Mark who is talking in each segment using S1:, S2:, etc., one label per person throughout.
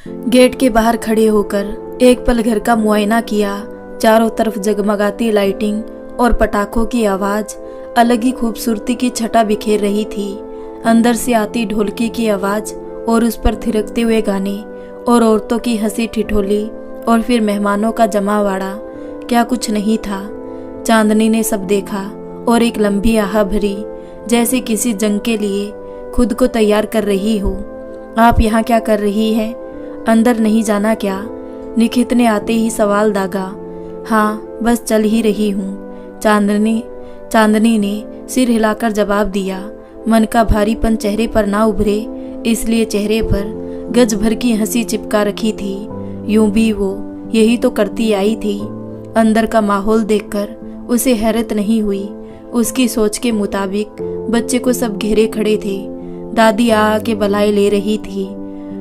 S1: Gate के बाहर खड़े होकर एक पल घर का मुआयना किया। चारों तरफ जगमगाती लाइटिंग और पटाखों की आवाज अलग ही खूबसूरती की छटा बिखेर रही थी। अंदर से आती ढोलकी की आवाज और उस पर थिरकते हुए गाने और औरतों की हंसी ठिठोली और फिर मेहमानों का जमावड़ा, क्या कुछ नहीं था। चांदनी ने सब देखा और एक लंबी आह भरी, जैसे किसी जंग के लिए खुद को तैयार कर रही हो। आप यहाँ क्या कर रही है? अंदर नहीं जाना क्या? निखित ने आते ही सवाल दागा। हाँ, बस चल ही रही हूँ, चांदनी ने सिर हिलाकर जवाब दिया। मन का भारीपन चेहरे पर ना उभरे, इसलिए चेहरे पर गज भर की हंसी चिपका रखी थी। यूं भी वो यही तो करती आई थी। अंदर का माहौल देखकर उसे हैरत नहीं हुई। उसकी सोच के मुताबिक बच्चे को सब घेरे खड़े थे। दादी आ के बलाई ले रही थी।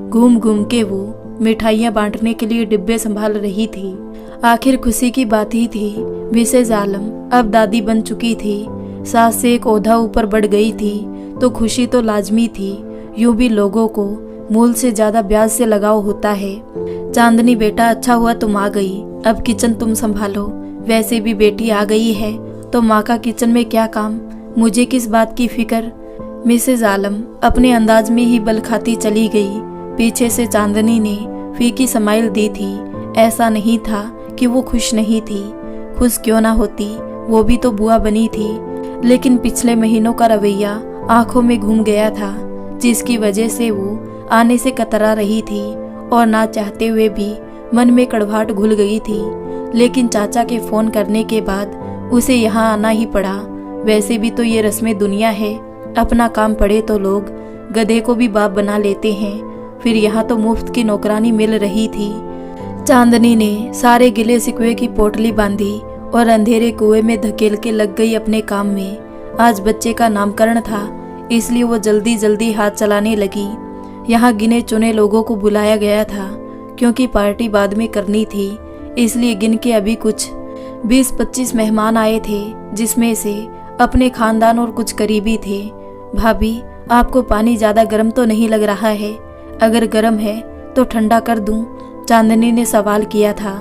S1: घूम घूम के वो मिठाइयाँ बांटने के लिए डिब्बे संभाल रही थी। आखिर खुशी की बात ही थी। मिसेज आलम अब दादी बन चुकी थी। सास से एक ओहदा ऊपर बढ़ गई थी तो खुशी तो लाजमी थी। यूं भी लोगों को मूल से ज्यादा ब्याज से लगाव होता है। चांदनी बेटा, अच्छा हुआ तुम आ गई। अब किचन तुम संभालो। वैसे भी बेटी आ गई है तो माँ का किचन में क्या काम? मुझे किस बात की फिक्र? मिसेज आलम अपने अंदाज में ही बल खाती चली गई। पीछे से चांदनी ने फीकी स्माइल दी थी। ऐसा नहीं था कि वो खुश नहीं थी। खुश क्यों ना होती, वो भी तो बुआ बनी थी। लेकिन पिछले महीनों का रवैया आंखों में घूम गया था, जिसकी वजह से वो आने से कतरा रही थी और ना चाहते हुए भी मन में कड़वाहट घुल गई थी। लेकिन चाचा के फोन करने के बाद उसे यहाँ आना ही पड़ा। वैसे भी तो ये रस्में दुनिया है। अपना काम पड़े तो लोग गधे को भी बाप बना लेते हैं। फिर यहाँ तो मुफ्त की नौकरानी मिल रही थी। चांदनी ने सारे गिले शिकवे की पोटली बांधी और अंधेरे कुएं में धकेल के लग गई अपने काम में। आज बच्चे का नामकरण था, इसलिए वो जल्दी जल्दी हाथ चलाने लगी। यहाँ गिने चुने लोगों को बुलाया गया था, क्योंकि पार्टी बाद में करनी थी। इसलिए गिन के अभी कुछ 20-25 मेहमान आए थे, जिसमें से अपने खानदान और कुछ करीबी थे। भाभी, आपको पानी ज्यादा गर्म तो नहीं लग रहा है? अगर गर्म है तो ठंडा कर दूं? चांदनी ने सवाल किया था।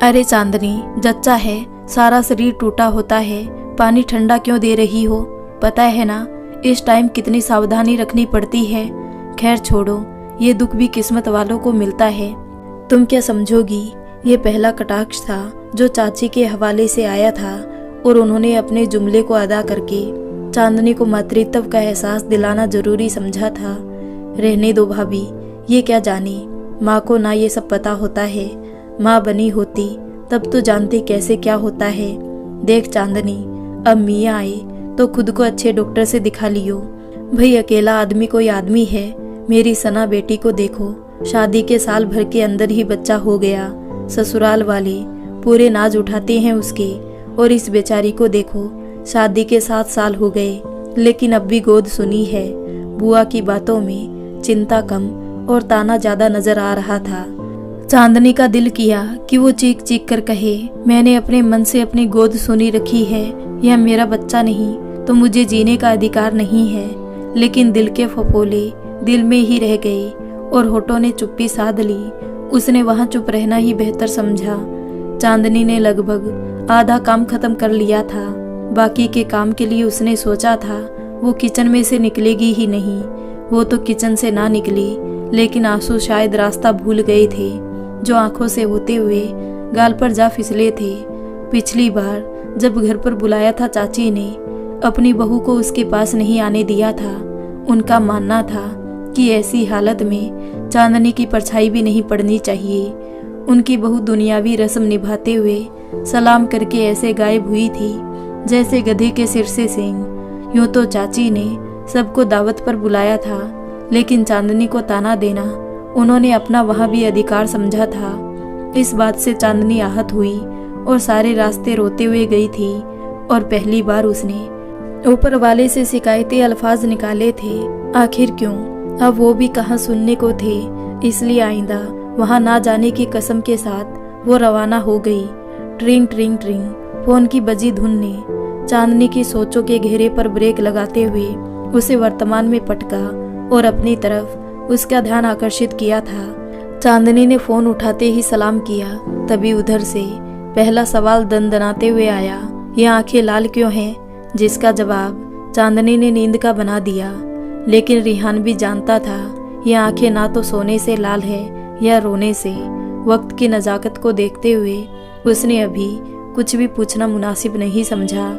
S1: अरे चांदनी, जच्चा है, सारा शरीर टूटा होता है, पानी ठंडा क्यों दे रही हो? पता है ना इस टाइम कितनी सावधानी रखनी पड़ती है। खैर छोड़ो, ये दुख भी किस्मत वालों को मिलता है। तुम क्या समझोगी? ये पहला कटाक्ष था जो चाची के हवाले से आया था और उन्होंने अपने जुमले को अदा करके चांदनी को मातृत्व का एहसास दिलाना जरूरी समझा था। रहने दो भाभी, ये क्या जाने, माँ को ना ये सब पता होता है। माँ बनी होती तब तो जानती कैसे क्या होता है। देख चांदनी, अब मियाँ आए तो खुद को अच्छे डॉक्टर से दिखा लियो। भाई अकेला आदमी कोई आदमी है? मेरी सना बेटी को देखो, शादी के साल भर के अंदर ही बच्चा हो गया। ससुराल वाले पूरे नाज उठाते हैं उसके, और इस बेचारी को देखो, शादी के 7 साल हो गए लेकिन अब भी गोद सुनी है। बुआ की बातों में चिंता कम और ताना ज्यादा नजर आ रहा था। चांदनी का दिल किया कि वो चीख चीख कर कहे, मैंने अपने मन से अपनी गोद सुनी रखी है। यह मेरा बच्चा नहीं तो मुझे जीने का अधिकार नहीं है। लेकिन दिल के फफोले दिल में ही रह गए और होठों ने चुप्पी साध ली। उसने वहां चुप रहना ही बेहतर समझा। चांदनी ने लगभग आधा काम खत्म कर लिया था। बाकी के काम के लिए उसने सोचा था वो किचन में से निकलेगी ही नहीं। वो तो किचन से ना निकली, लेकिन आंसू शायद रास्ता भूल गए थे, जो आंखों से होते हुए गाल पर जा फिसले थे। पिछली बार जब घर पर बुलाया था चाची ने, अपनी बहू को उसके पास नहीं आने दिया था। उनका मानना था कि ऐसी हालत में चांदनी की परछाई भी नहीं पड़नी चाहिए। उनकी बहू दुनियावी रस्म निभाते हुए सलाम करके ऐसे गायब हुई थी जैसे गधे के सिर से सींग। यूं तो चाची ने सबको दावत पर बुलाया था, लेकिन चांदनी को ताना देना उन्होंने अपना वहां भी अधिकार समझा था। इस बात से चांदनी आहत हुई और सारे रास्ते रोते हुए गई थी। और पहली बार उसने ऊपर वाले से शिकायती अल्फाज निकाले थे। आखिर क्यों? अब वो भी कहाँ सुनने को थे। इसलिए आइंदा वहां ना जाने की कसम के साथ वो रवाना हो गई। ट्रिंग ट्रिंग ट्रिंग फोन की बजी धुन ने चांदनी की सोचों के घेरे पर ब्रेक लगाते हुए उसे वर्तमान में पटका और अपनी तरफ उसका ध्यान आकर्षित किया था। चांदनी ने फोन उठाते ही सलाम किया। तभी उधर से पहला सवाल दनदनाते हुए आया, ये आंखें लाल क्यों हैं? जिसका जवाब चांदनी ने नींद का बना दिया। लेकिन रिहान भी जानता था ये आंखें ना तो सोने से लाल है या रोने से। वक्त की नज़ाकत को देखते हुए उसने अभी कुछ भी पूछना मुनासिब नहीं समझा,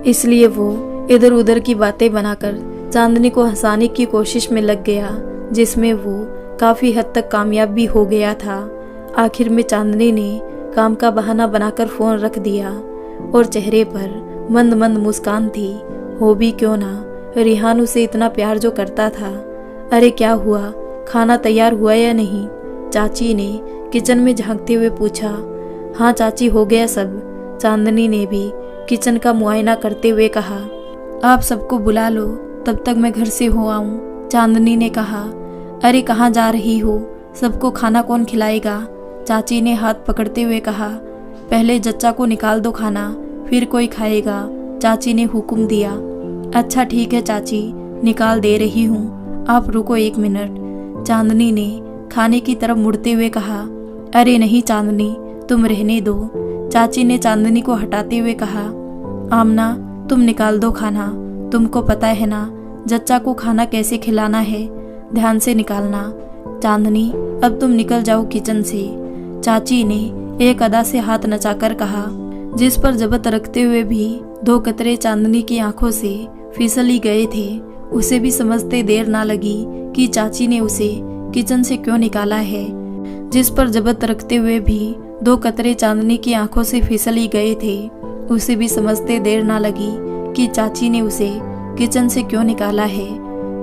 S1: इसलिए वो इधर उधर की बातें बनाकर चांदनी को हंसाने की कोशिश में लग गया, जिसमें वो काफ़ी हद तक कामयाब भी हो गया था। आखिर में चांदनी ने काम का बहाना बनाकर फ़ोन रख दिया और चेहरे पर मंद मंद मुस्कान थी। हो भी क्यों ना, रिहान उसे इतना प्यार जो करता था। अरे क्या हुआ, खाना तैयार हुआ या नहीं? चाची ने किचन में झांकते हुए पूछा। हाँ चाची, हो गया सब। चांदनी ने भी किचन का मुआयना करते हुए कहा। आप सबको बुला लो, तब तक मैं घर से हो आऊँ, चांदनी ने कहा। अरे कहाँ जा रही हो? सबको खाना कौन खिलाएगा? चाची ने हाथ पकड़ते हुए कहा। पहले जच्चा को निकाल दो खाना, फिर कोई खाएगा, चाची ने हुक्म दिया। अच्छा ठीक है चाची, निकाल दे रही हूँ, आप रुको 1 मिनट, चांदनी ने खाने की तरफ मुड़ते हुए कहा। अरे नहीं चांदनी, तुम रहने दो, चाची ने चांदनी को हटाते हुए कहा। आमना तुम निकाल दो खाना, तुमको पता है ना जच्चा को खाना कैसे खिलाना है, ध्यान से निकालना। चांदनी अब तुम निकल जाओ किचन से, चाची ने एक अदा से हाथ नचाकर कहा, जिस पर जबत रखते हुए भी 2 कतरे चांदनी की आंखों से फिसल ही गए थे। उसे भी समझते देर ना लगी कि चाची ने उसे किचन से क्यों निकाला है। जिस पर जबत रखते हुए भी 2 कतरे चांदनी की आंखों से फिसल ही गए थे, उसे भी समझते देर ना लगी कि चाची ने उसे किचन से क्यों निकाला है।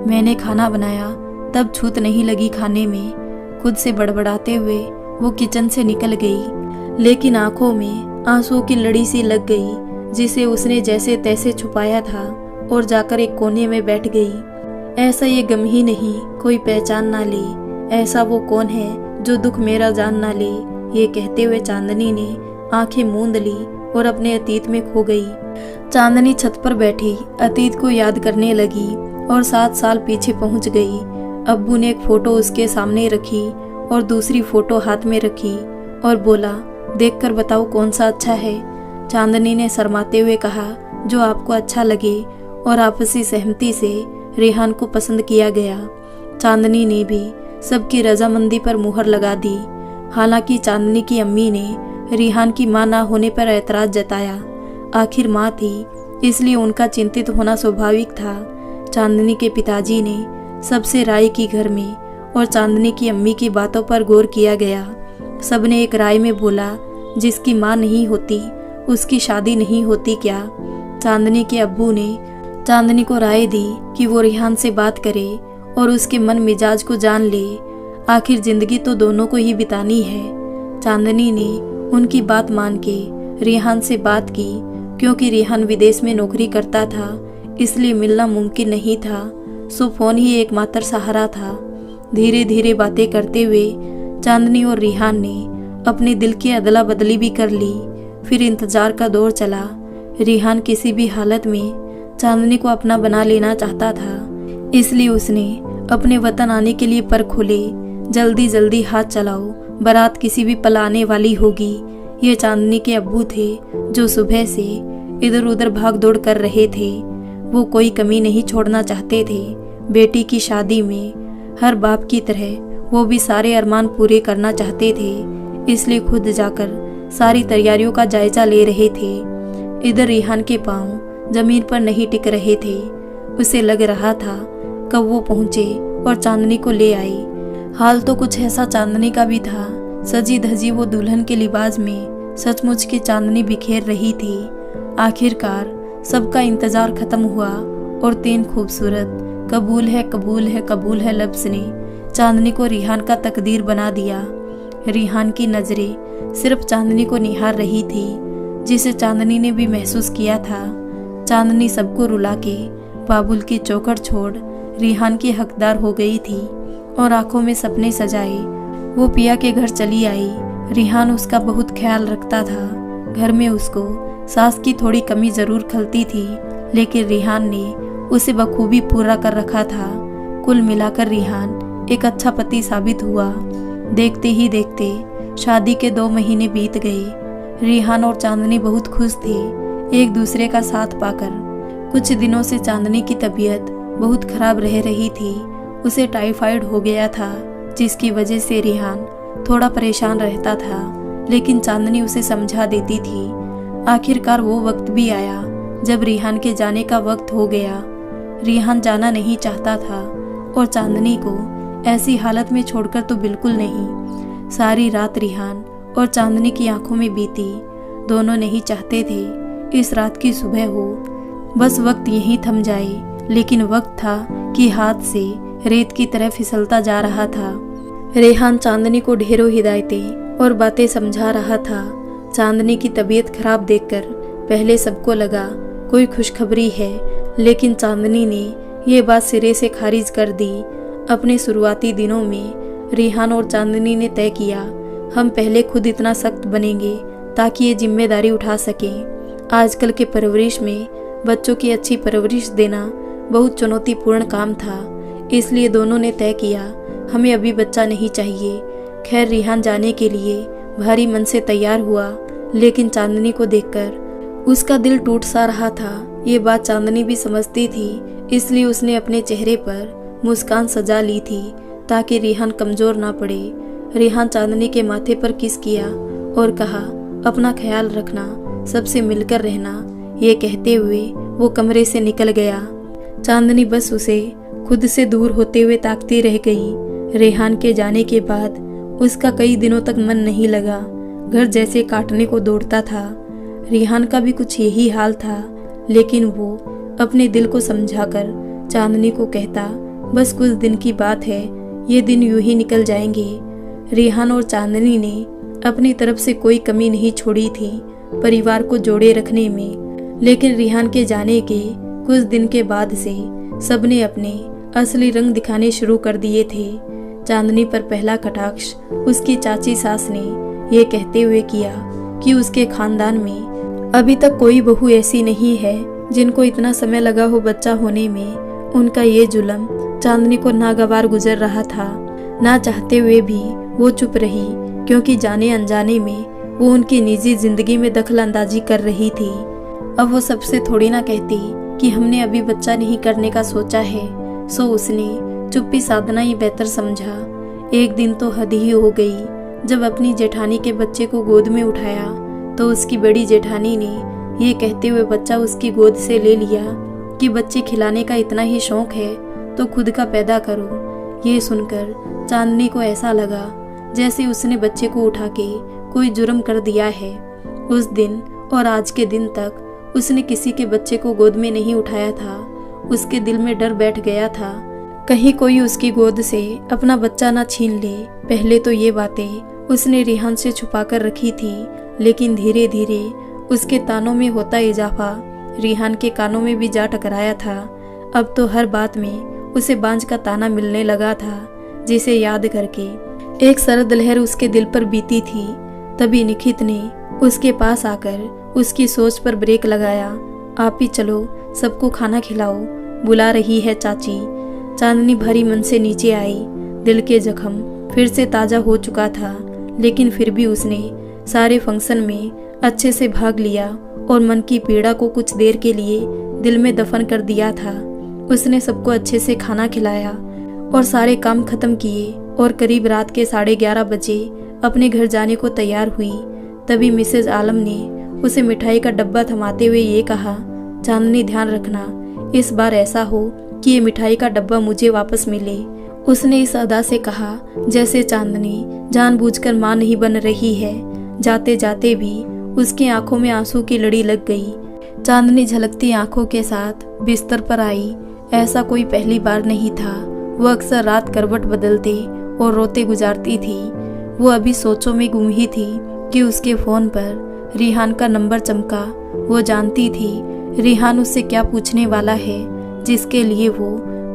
S1: मैंने खाना बनाया तब छूत नहीं लगी खाने में, खुद से बड़बड़ाते हुए वो किचन से निकल गई। लेकिन आंखों में आंसुओं की लड़ी सी लग गई, जिसे उसने जैसे तैसे छुपाया था और जाकर एक कोने में बैठ गई। ऐसा ये गम ही नहीं कोई पहचान ना ले, ऐसा वो कौन है जो दुख मेरा जान ना ले। ये कहते हुए चांदनी ने आंखें मूंद ली और अपने अतीत में खो गई। चांदनी छत पर बैठी अतीत को याद करने लगी और 7 साल पीछे पहुंच गई। अब्बू ने एक फोटो उसके सामने रखी और दूसरी फोटो हाथ में रखी और बोला, देखकर बताओ कौन सा अच्छा है। चांदनी ने शर्माते हुए कहा, जो आपको अच्छा लगे, और आपसी सहमति से रेहान को पसंद किया गया। चांदनी ने भी सबकी रजामंदी पर मुहर लगा दी। हालांकि चांदनी की अम्मी ने रेहान की मां ना होने पर ऐतराज जताया। आखिर मां थी, इसलिए उनका चिंतित होना स्वाभाविक था। चांदनी के पिताजी ने सबसे राय की घर में और चांदनी की अम्मी की बातों पर गौर किया गया। सबने एक राय में बोला, जिसकी मां नहीं होती उसकी शादी नहीं होती क्या। चांदनी के अब्बू ने चांदनी को राय दी कि वो रेहान से बात करे और उसके मन मिजाज को जान ले। आखिर जिंदगी तो दोनों को ही बितानी है। चांदनी ने उनकी बात मान के रेहान से बात की। क्योंकि रेहान विदेश में नौकरी करता था, इसलिए मिलना मुमकिन नहीं था, सो फोन ही एकमात्र सहारा था। धीरे धीरे बातें करते हुए चांदनी और रेहान ने अपने दिल की अदला बदली भी कर ली। फिर इंतजार का दौर चला। रेहान किसी भी हालत में चांदनी को अपना बना लेना चाहता था, इसलिए उसने अपने वतन आने के लिए पर खोले। जल्दी जल्दी हाथ चलाओ, बारात किसी भी पल आने वाली होगी। ये चांदनी के अब्बू थे जो सुबह से इधर उधर भाग दौड़ कर रहे थे। वो कोई कमी नहीं छोड़ना चाहते थे। बेटी की शादी में हर बाप की तरह वो भी सारे अरमान पूरे करना चाहते थे, इसलिए खुद जाकर सारी तैयारियों का जायजा ले रहे थे। इधर रेहान के पांव जमीन पर नहीं टिक रहे थे। उसे लग रहा था कब वो पहुंचे और चांदनी को ले आई। हाल तो कुछ ऐसा चांदनी का भी था। सजी धजी वो दुल्हन के लिबास में सचमुच की चांदनी बिखेर रही थी। आखिरकार सबका इंतजार खत्म हुआ और 3 खूबसूरत कबूल है कबूल है कबूल है लफ्ज़ ने चांदनी को रेहान का तकदीर बना दिया। रेहान की नज़रें सिर्फ चांदनी को निहार रही थी, जिसे चांदनी ने भी महसूस किया था। चांदनी सबको रुला के बाबुल की चौखट छोड़ रेहान की हकदार हो गई थी और आंखों में सपने सजाए वो पिया के घर चली आई। रेहान उसका बहुत ख्याल रखता था। घर में उसको सास की थोड़ी कमी जरूर खलती थी, लेकिन रेहान ने उसे बखूबी पूरा कर रखा था। कुल मिलाकर रेहान एक अच्छा पति साबित हुआ। देखते ही देखते शादी के 2 महीने बीत गए। रिहान और चांदनी बहुत खुश थे एक दूसरे का साथ पाकर। कुछ दिनों से चांदनी की तबीयत बहुत खराब रह रही थी। उसे टाइफाइड हो गया था, जिसकी वजह से रिहान थोड़ा परेशान रहता था, लेकिन चांदनी उसे समझा देती थी। आखिरकार वो वक्त भी आया जब रिहान के जाने का वक्त हो गया। रिहान जाना नहीं चाहता था और चांदनी को ऐसी हालत में छोड़कर तो बिल्कुल नहीं। सारी रात रिहान और चांदनी की आंखों में बीती। दोनों नहीं चाहते थे इस रात की सुबह हो, बस वक्त यहीं थम जाए। लेकिन वक्त था कि हाथ से रेत की तरह फिसलता जा रहा था। रेहान चांदनी को ढेरों हिदायतें और बातें समझा रहा था। चांदनी की तबीयत खराब देखकर पहले सबको लगा कोई खुशखबरी है, लेकिन चांदनी ने ये बात सिरे से खारिज कर दी। अपने शुरुआती दिनों में रिहान और चांदनी ने तय किया, हम पहले खुद इतना सख्त बनेंगे ताकि ये जिम्मेदारी उठा सकें। आजकल के परवरिश में बच्चों की अच्छी परवरिश देना बहुत चुनौतीपूर्ण काम था, इसलिए दोनों ने तय किया हमें अभी बच्चा नहीं चाहिए। खैर रिहान जाने के लिए भारी मन से तैयार हुआ, लेकिन चांदनी को देखकर उसका दिल टूट सा रहा था। ये बात चांदनी भी समझती थी, इसलिए उसने अपने चेहरे पर मुस्कान सजा ली थी ताकि रिहान कमजोर ना पड़े। रिहान चांदनी के माथे पर किस किया और कहा, अपना ख्याल रखना, सबसे मिलकर रहना। ये कहते हुए वो कमरे से निकल गया। चांदनी बस उसे खुद से दूर होते हुए ताकती रह गई। रेहान के जाने के बाद उसका कई दिनों तक मन नहीं लगा, घर जैसे काटने को दौड़ता था। रिहान का भी कुछ यही हाल था, लेकिन वो अपने दिल को समझाकर चांदनी को कहता, बस कुछ दिन की बात है, ये दिन यूं ही निकल जाएंगे। रिहान और चांदनी ने अपनी तरफ से कोई कमी नहीं छोड़ी थी परिवार को जोड़े रखने में, लेकिन रिहान के जाने के कुछ दिन के बाद से सबने अपने असली रंग दिखाने शुरू कर दिए थे। चांदनी पर पहला कटाक्ष उसकी चाची सास ने ये कहते हुए किया कि उसके खानदान में अभी तक कोई बहू ऐसी नहीं है जिनको इतना समय लगा हो बच्चा होने में। उनका ये जुल्म चांदनी को नागवार गुजर रहा था। ना चाहते हुए भी वो चुप रही, क्योंकि जाने अनजाने में वो उनकी निजी जिंदगी में दखल अंदाजी कर रही थी। अब वो सबसे थोड़ी ना कहती कि हमने अभी बच्चा नहीं करने का सोचा है, सो उसने चुप्पी साधना ही बेहतर समझा। एक दिन तो हद ही हो गई जब अपनी जेठानी के बच्चे को गोद में उठाया तो उसकी बड़ी जेठानी ने ये कहते हुए बच्चा उसकी गोद से ले लिया कि बच्चे खिलाने का इतना ही शौक है तो खुद का पैदा करो। ये सुनकर चांदनी को ऐसा लगा जैसे उसने बच्चे को उठा के कोई जुर्म कर दिया है। उस दिन और आज के दिन तक उसने किसी के बच्चे को गोद में नहीं उठाया था। उसके दिल में डर बैठ गया था, कहीं कोई उसकी गोद से अपना बच्चा ना छीन ले। पहले तो ये बातें उसने रिहान से छुपा कर रखी थी, लेकिन धीरे धीरे उसके तानों में होता इजाफा रिहान के कानों में भी जा टकराया था। अब तो हर बात में उसे बांझ का ताना मिलने लगा था, जिसे याद करके एक सरद लहर उसके दिल पर बीती थी। तभी निखित ने उसके पास आकर उसकी सोच पर ब्रेक लगाया। आप ही चलो, सबको खाना खिलाओ, बुला रही है चाची। चांदनी भारी मन से नीचे आई। दिल के जख्म फिर से ताजा हो चुका था, लेकिन फिर भी उसने सारे फंक्शन में अच्छे से भाग लिया और मन की पीड़ा को कुछ देर के लिए दिल में दफन कर दिया था। उसने सबको अच्छे से खाना खिलाया और सारे काम खत्म किए और करीब रात के 11:30 बजे अपने घर जाने को तैयार हुई। तभी मिसेज आलम ने उसे मिठाई का डब्बा थमाते हुए ये कहा, चांदनी ध्यान रखना, इस बार ऐसा हो कि ये मिठाई का डब्बा मुझे वापस मिले। उसने इस अदा से कहा जैसे चांदनी जानबूझकर मां नहीं बन रही है। जाते जाते भी उसकी आंखों में आंसू की लड़ी लग गई। चांदनी झलकती आंखों के साथ बिस्तर पर आई। ऐसा कोई पहली बार नहीं था। वो अक्सर रात करवट बदलते और रोते गुजारती थी। वो अभी सोचों में गुम ही थी कि उसके फोन पर रिहान का नंबर चमका। वो जानती थी रिहान उससे क्या पूछने वाला है, जिसके लिए वो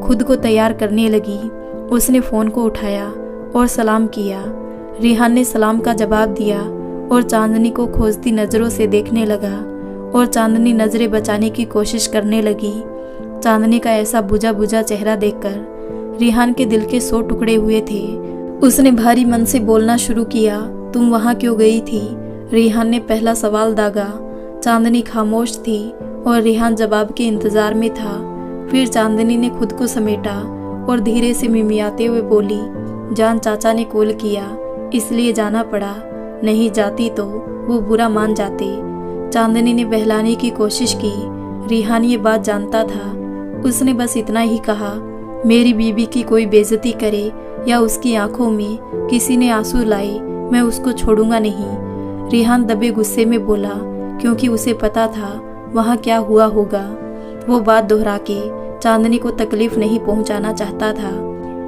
S1: खुद को तैयार करने लगी। उसने फोन को उठाया और सलाम किया। रिहान ने सलाम का जवाब दिया और चांदनी को खोजती नजरों से देखने लगा और चांदनी नजरें बचाने की कोशिश करने लगी। चांदनी का ऐसा बुझा बुझा चेहरा देखकर रिहान के दिल के 100 टुकड़े हुए थे। उसने भारी मन से बोलना शुरू किया, तुम वहाँ क्यों गई थी? रेहान ने पहला सवाल दागा। चांदनी खामोश थी और रेहान जवाब के इंतजार में था। फिर चांदनी ने खुद को समेटा और धीरे से मिमियाते हुए बोली, जान चाचा ने कॉल किया इसलिए जाना पड़ा, नहीं जाती तो वो बुरा मान जाते। चांदनी ने बहलाने की कोशिश की। रेहान ये बात जानता था। उसने बस इतना ही कहा, मेरी बीबी की कोई बेइज्जती करे या उसकी आंखों में किसी ने आंसू लाए, मैं उसको छोड़ूंगा नहीं। रेहान दबे गुस्से में बोला, क्योंकि उसे पता था वहाँ क्या हुआ होगा। वो बात दोहरा के चांदनी को तकलीफ नहीं पहुंचाना चाहता था,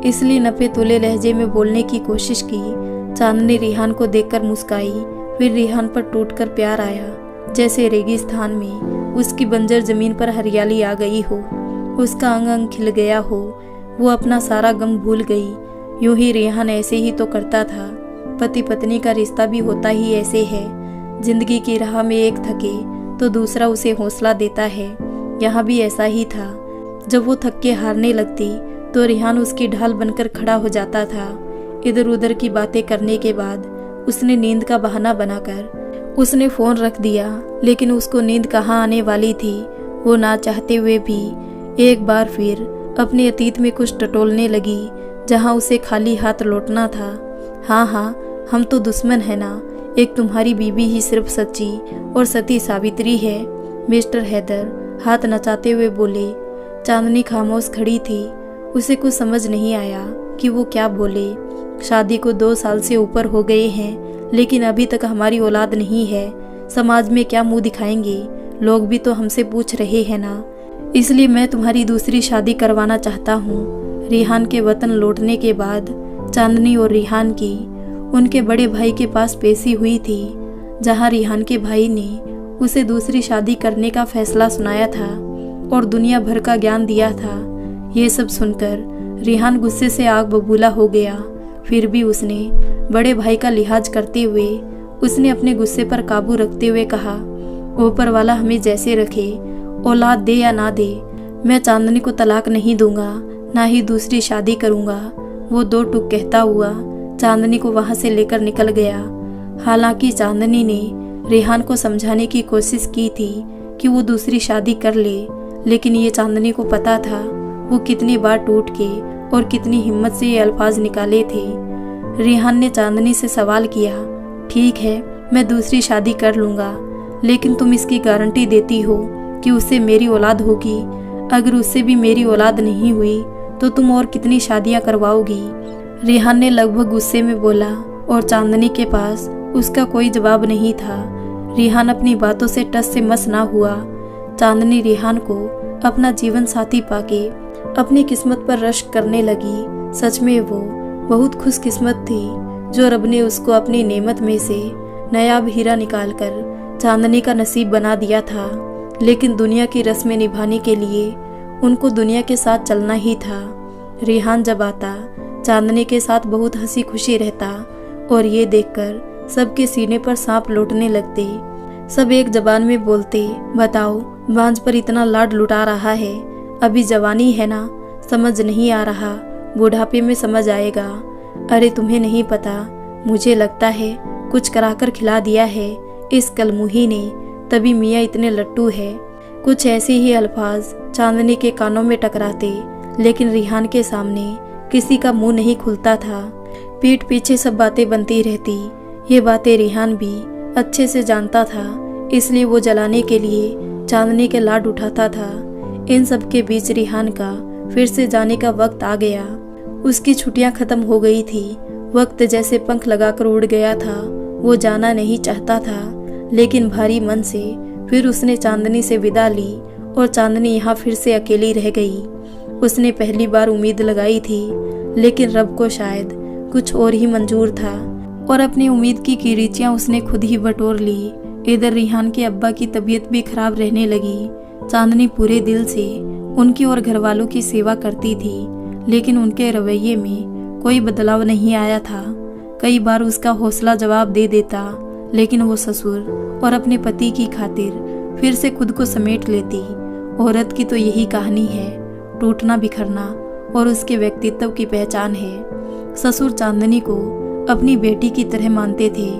S1: इसलिए नपे तुले लहजे में बोलने की कोशिश की। चांदनी रेहान को देखकर मुस्काई। फिर रेहान पर टूटकर प्यार आया, जैसे रेगिस्तान में उसकी बंजर जमीन पर हरियाली आ गई हो, उसका अंग अंग खिल गया हो, वो अपना सारा गम भूल गई। यूं ही रेहान ऐसे ही तो करता था। पति पत्नी का रिश्ता भी होता ही ऐसे है। जिंदगी की राह में एक थके तो दूसरा उसे हौसला देता है। यहाँ भी ऐसा ही था। जब वो थक के हारने लगती तो रेहान उसकी ढाल बनकर खड़ा हो जाता था। इधर उधर की बातें करने के बाद उसने नींद का बहाना बनाकर उसने फोन रख दिया। लेकिन उसको नींद कहाँ आने वाली थी। वो ना चाहते हुए भी एक बार फिर अपने अतीत में कुछ टटोलने लगी, जहाँ उसे खाली हाथ लौटना था। हाँ, हम तो दुश्मन है ना, एक तुम्हारी बीबी ही सिर्फ सच्ची और सती सावित्री है, मिस्टर हैदर हाथ नचाते हुए बोले। चांदनी खामोश खड़ी थी। उसे कुछ समझ नहीं आया कि वो क्या बोले। शादी को 2 साल से ऊपर हो गए हैं, लेकिन अभी तक हमारी औलाद नहीं है। समाज में क्या मुंह दिखाएंगे? लोग भी तो हमसे पूछ रहे हैं ना। इसलिए मैं तुम्हारी दूसरी शादी करवाना चाहता हूँ। रेहान के वतन लौटने के बाद चांदनी और रेहान की उनके बड़े भाई के पास पेशी हुई थी, जहाँ रेहान के भाई ने उसे दूसरी शादी करने का फैसला सुनाया था और दुनिया भर का ज्ञान दिया था। ये सब सुनकर रेहान गुस्से से आग बबूला हो गया। फिर भी उसने बड़े भाई का लिहाज करते हुए उसने अपने गुस्से पर काबू रखते हुए कहा, ऊपर वाला हमें जैसे रखे, औलाद दे या ना दे, मैं चांदनी को तलाक नहीं दूंगा, ना ही दूसरी शादी करूंगा। वो 2 टूक कहता हुआ चांदनी को वहां से लेकर निकल गया। हालांकि चांदनी ने रेहान को समझाने की कोशिश की थी कि वो दूसरी शादी कर ले, लेकिन ये चांदनी को पता था वो कितनी बार टूट के और कितनी हिम्मत से ये अल्फाज निकाले थे। रेहान ने चांदनी से सवाल किया, ठीक है मैं दूसरी शादी कर लूँगा, लेकिन तुम इसकी गारंटी देती हो कि उससे मेरी औलाद होगी? अगर उससे भी मेरी औलाद नहीं हुई तो तुम और कितनी शादियाँ करवाओगी? रेहान ने लगभग गुस्से में बोला और चांदनी के पास उसका कोई जवाब नहीं था। रेहान अपनी बातों से टस से मस ना हुआ। चांदनी रेहान को अपना जीवन साथी पाके अपनी किस्मत पर रश्क करने लगी। सच में वो बहुत खुशकिस्मत थी जो रब ने उसको अपनी नेमत में से नायाब हीरा निकालकर चांदनी का नसीब बना दिया था। लेकिन दुनिया की रस्में निभाने के लिए उनको दुनिया के साथ चलना ही था। रेहान जब आता चांदनी के साथ बहुत हंसी खुशी रहता और ये देखकर सबके सीने पर सांप लौटने लगते। सब एक जबान में बोलते, बताओ बांझ पर इतना लाड लुटा रहा है, अभी जवानी है ना, समझ नहीं आ रहा, बुढ़ापे में समझ आएगा। अरे तुम्हें नहीं पता, मुझे लगता है कुछ कराकर खिला दिया है इस कलमुही ने, तभी मियाँ इतने लट्टू है। कुछ ऐसे ही अल्फाज चांदनी के कानों में टकराते, लेकिन रेहान के सामने किसी का मुंह नहीं खुलता था। पीठ पीछे सब बातें बनती रहती। ये बातें रेहान भी अच्छे से जानता था, इसलिए वो जलाने के लिए चांदनी के लाड उठाता था। इन सब के बीच रेहान का फिर से जाने का वक्त आ गया। उसकी छुट्टियां खत्म हो गई थी। वक्त जैसे पंख लगाकर उड़ गया था। वो जाना नहीं चाहता था, लेकिन भारी मन से फिर उसने चांदनी से विदा ली और चांदनी यहाँ फिर से अकेली रह गई। उसने पहली बार उम्मीद लगाई थी, लेकिन रब को शायद कुछ और ही मंजूर था और अपनी उम्मीद की किरीचियां उसने खुद ही बटोर ली। इधर रेहान के अब्बा की तबीयत भी खराब रहने लगी। चांदनी पूरे दिल से उनकी और घर वालों की सेवा करती थी, लेकिन उनके रवैये में कोई बदलाव नहीं आया था। कई बार उसका हौसला जवाब दे देता, लेकिन वो ससुर और अपने पति की खातिर फिर से खुद को समेट लेती। औरत की तो यही कहानी है, टूटना बिखरना और उसके व्यक्तित्व की पहचान है। ससुर चांदनी को अपनी बेटी की तरह मानते थे,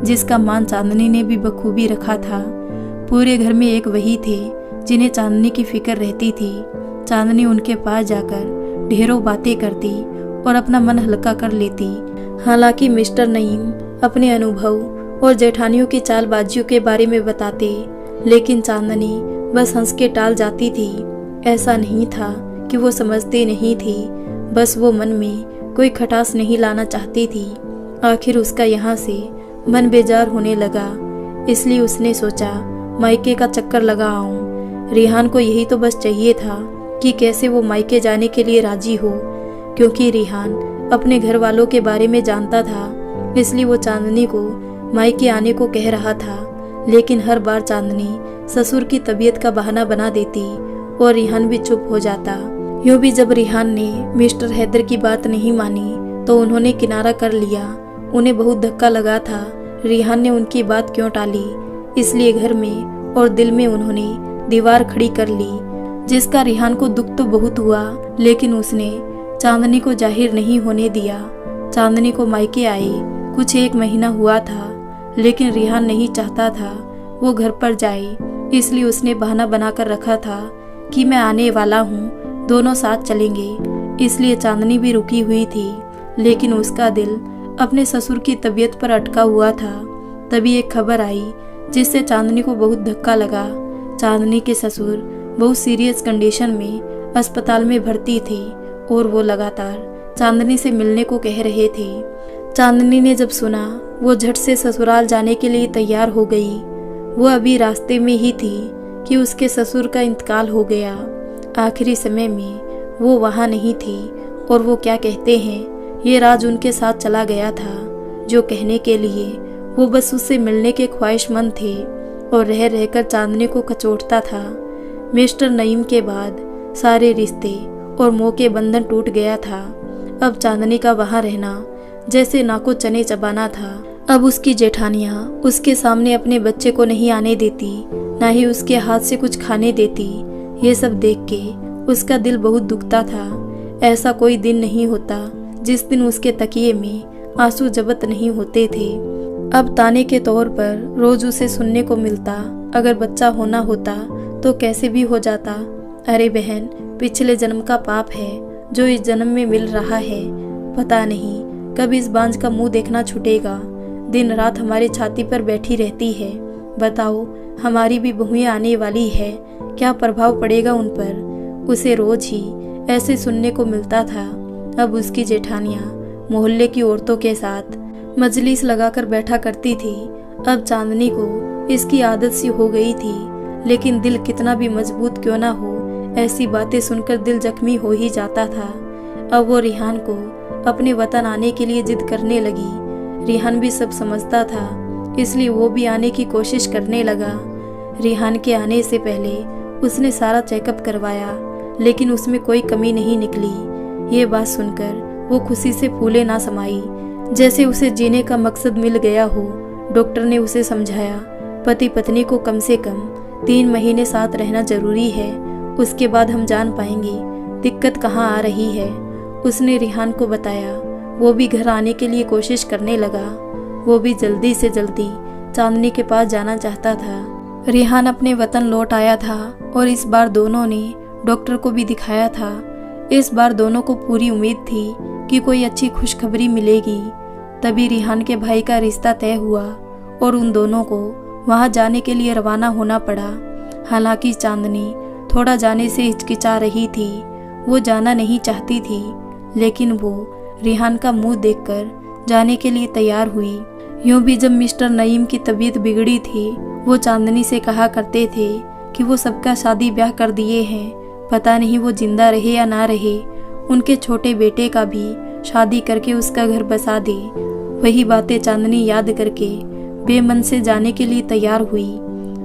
S1: जिसका मान चांदनी ने भी बखूबी रखा था। पूरे घर में एक वही थे जिन्हें चांदनी की फिक्र रहती थी। चांदनी उनके पास जाकर ढेरों बातें करती और अपना मन हल्का कर लेती। हालांकि मिस्टर नईम अपने अनुभव और जेठानियों की चालबाजियों के बारे में बताते, लेकिन चांदनी बस हंस के टाल जाती थी। ऐसा नहीं था कि वो समझती नहीं थी, बस वो मन में कोई खटास नहीं लाना चाहती थी। आखिर उसका यहाँ से मन बेजार होने लगा, इसलिए उसने सोचा मायके का चक्कर लगा आऊं। रिहान को यही तो बस चाहिए था कि कैसे वो मायके जाने के लिए राजी हो, क्योंकि रिहान अपने घर वालों के बारे में जानता था, इसलिए वो चांदनी को मायके आने को कह रहा था। लेकिन हर बार चांदनी ससुर की तबीयत का बहाना बना देती और रिहान भी चुप हो जाता। यूं भी जब रिहान ने मिस्टर हैदर की बात नहीं मानी तो उन्होंने किनारा कर लिया। उन्हें बहुत धक्का लगा था रिहान ने उनकी बात क्यों टाली, इसलिए घर में और दिल में उन्होंने दीवार खड़ी कर ली, जिसका रिहान को दुख तो बहुत हुआ, लेकिन उसने चांदनी को जाहिर नहीं होने दिया। चांदनी को मायके आए कुछ 1 महीना हुआ था, लेकिन रिहान नहीं चाहता था वो घर पर जाए, इसलिए उसने बहाना बनाकर रखा था कि मैं आने वाला हूँ, दोनों साथ चलेंगे। इसलिए चांदनी भी रुकी हुई थी, लेकिन उसका दिल अपने ससुर की तबीयत पर अटका हुआ था। तभी एक खबर आई जिससे चांदनी को बहुत धक्का लगा। चांदनी के ससुर बहुत सीरियस कंडीशन में अस्पताल में भर्ती थे और वो लगातार चांदनी से मिलने को कह रहे थे। चांदनी ने जब सुना, वो झट से ससुराल जाने के लिए तैयार हो गई। वो अभी रास्ते में ही थी कि उसके ससुर का इंतकाल हो गया। आखिरी समय में वो वहाँ नहीं थी और वो क्या कहते हैं ये राज उनके साथ चला गया था, जो कहने के लिए वो बस उससे मिलने के ख्वाहिशमंद थे और रह रहकर चांदनी को कचोटता था। मिस्टर नईम के बाद सारे रिश्ते और मोह के बंधन टूट गया था। अब चांदनी का वहाँ रहना जैसे नाको चने चबाना था। अब उसकी जेठानियाँ उसके सामने अपने बच्चे को नहीं आने देती, ना ही उसके हाथ से कुछ खाने देती। ये सब देख के उसका दिल बहुत दुखता था। ऐसा कोई दिन नहीं होता जिस दिन उसके तकिए में आंसू जबत नहीं होते थे। अब ताने के तौर पर रोज उसे सुनने को मिलता, अगर बच्चा होना होता तो कैसे भी हो जाता। अरे बहन, पिछले जन्म का पाप है जो इस जन्म में मिल रहा है। पता नहीं कब इस बांझ का मुंह देखना छूटेगा। दिन रात हमारी छाती पर बैठी रहती है। बताओ, हमारी भी बहुएं आने वाली है, क्या प्रभाव पड़ेगा उन पर। उसे रोज ही ऐसे सुनने को मिलता था। अब उसकी जेठानियाँ मोहल्ले की औरतों के साथ मजलिस लगाकर बैठा करती थी। अब चांदनी को इसकी आदत सी हो गई थी, लेकिन दिल कितना भी मजबूत क्यों ना हो, ऐसी बातें सुनकर दिल जख्मी हो ही जाता था। अब वो रिहान को अपने वतन आने के लिए जिद करने लगी। रिहान भी सब समझता था, इसलिए वो भी आने की कोशिश करने लगा। रिहान के आने से पहले उसने सारा चेकअप करवाया, लेकिन उसमें कोई कमी नहीं निकली। ये बात सुनकर वो खुशी से फूले ना समाई, जैसे उसे जीने का मकसद मिल गया हो। डॉक्टर ने उसे समझाया, पति पत्नी को कम से कम 3 महीने साथ रहना जरूरी है, उसके बाद हम जान पाएंगे दिक्कत कहाँ आ रही है। उसने रिहान को बताया। वो भी घर आने के लिए कोशिश करने लगा। वो भी जल्दी से जल्दी चांदनी के पास जाना चाहता था। रिहान अपने वतन लौट आया था और इस बार दोनों ने डॉक्टर को भी दिखाया था। इस बार दोनों को पूरी उम्मीद थी कि कोई अच्छी खुशखबरी मिलेगी। तभी रिहान के भाई का रिश्ता तय हुआ और उन दोनों को वहां जाने के लिए रवाना होना पड़ा। हालांकि चांदनी थोड़ा जाने से हिचकिचा रही थी, वो जाना नहीं चाहती थी, लेकिन वो रिहान का मुंह देखकर जाने के लिए तैयार हुई। यूं भी जब मिस्टर नईम की तबीयत बिगड़ी थी, वो चांदनी से कहा करते थे कि वो सबका शादी ब्याह कर दिए हैं, पता नहीं वो जिंदा रहे या ना रहे। उनके छोटे बेटे का भी शादी करके उसका घर बसा दे। वही बातें चांदनी याद करके बेमन से जाने के लिए तैयार हुई।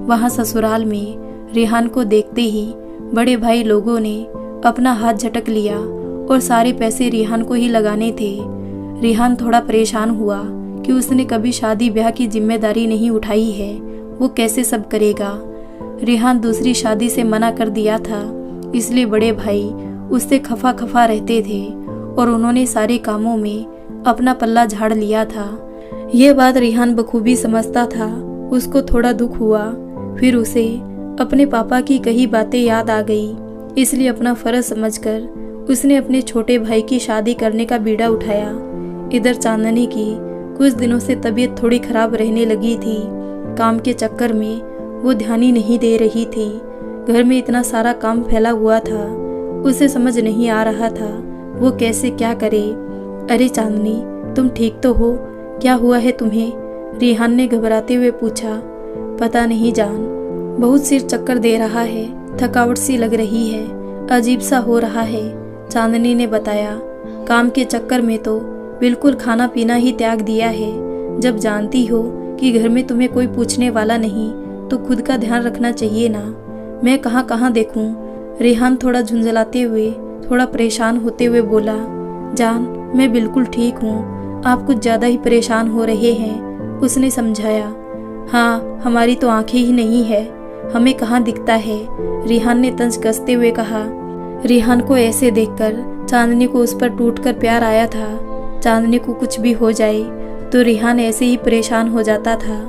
S1: वहां ससुराल में रिहान को देखते ही बड़े भाई लोगों ने अपना हाथ झटक लिया और सारे पैसे रिहान को ही लगाने थे। रिहान थोड़ा परेशान हुआ कि उसने कभी शादी ब्याह की जिम्मेदारी नहीं उठाई है, वो कैसे सब करेगा। रिहान दूसरी शादी से मना कर दिया था, इसलिए बड़े भाई उससे खफा खफा रहते थे और उन्होंने सारे कामों में अपना पल्ला झाड़ लिया था। ये बात रिहान बखूबी समझता था। उसको थोड़ा दुख हुआ, फिर उसे अपने पापा की कही बातें याद आ गई। इसलिए अपना फर्ज समझकर उसने अपने छोटे भाई की शादी करने का बीड़ा उठाया। इधर चांदनी की कुछ दिनों से तबीयत थोड़ी खराब रहने लगी थी। काम के चक्कर में वो ध्यान ही नहीं दे रही थी। घर में इतना सारा काम फैला हुआ था, उसे समझ नहीं आ रहा था वो कैसे क्या करे। अरे चांदनी, तुम ठीक तो हो? क्या हुआ है तुम्हें? रिहान ने घबराते हुए पूछा। पता नहीं जान, बहुत सिर चक्कर दे रहा है, थकावट सी लग रही है, अजीब सा हो रहा है, चांदनी ने बताया। काम के चक्कर में तो बिल्कुल खाना पीना ही त्याग दिया है। जब जानती हो कि घर में तुम्हें कोई पूछने वाला नहीं तो खुद का ध्यान रखना चाहिए ना। मैं कहाँ कहाँ देखूं? रिहान थोड़ा झुंझलाते हुए, थोड़ा परेशान होते हुए बोला। जान, मैं बिल्कुल ठीक हूँ, आप कुछ ज़्यादा ही परेशान हो रहे हैं, उसने समझाया। हाँ, हमारी तो आंखें ही नहीं है, हमें कहाँ दिखता है, रिहान ने तंज कसते हुए कहा। रिहान को ऐसे देखकर चांदनी को उस पर टूटकर प्यार आया था। चांदनी को कुछ भी हो जाए तो रिहान ऐसे ही परेशान हो जाता था।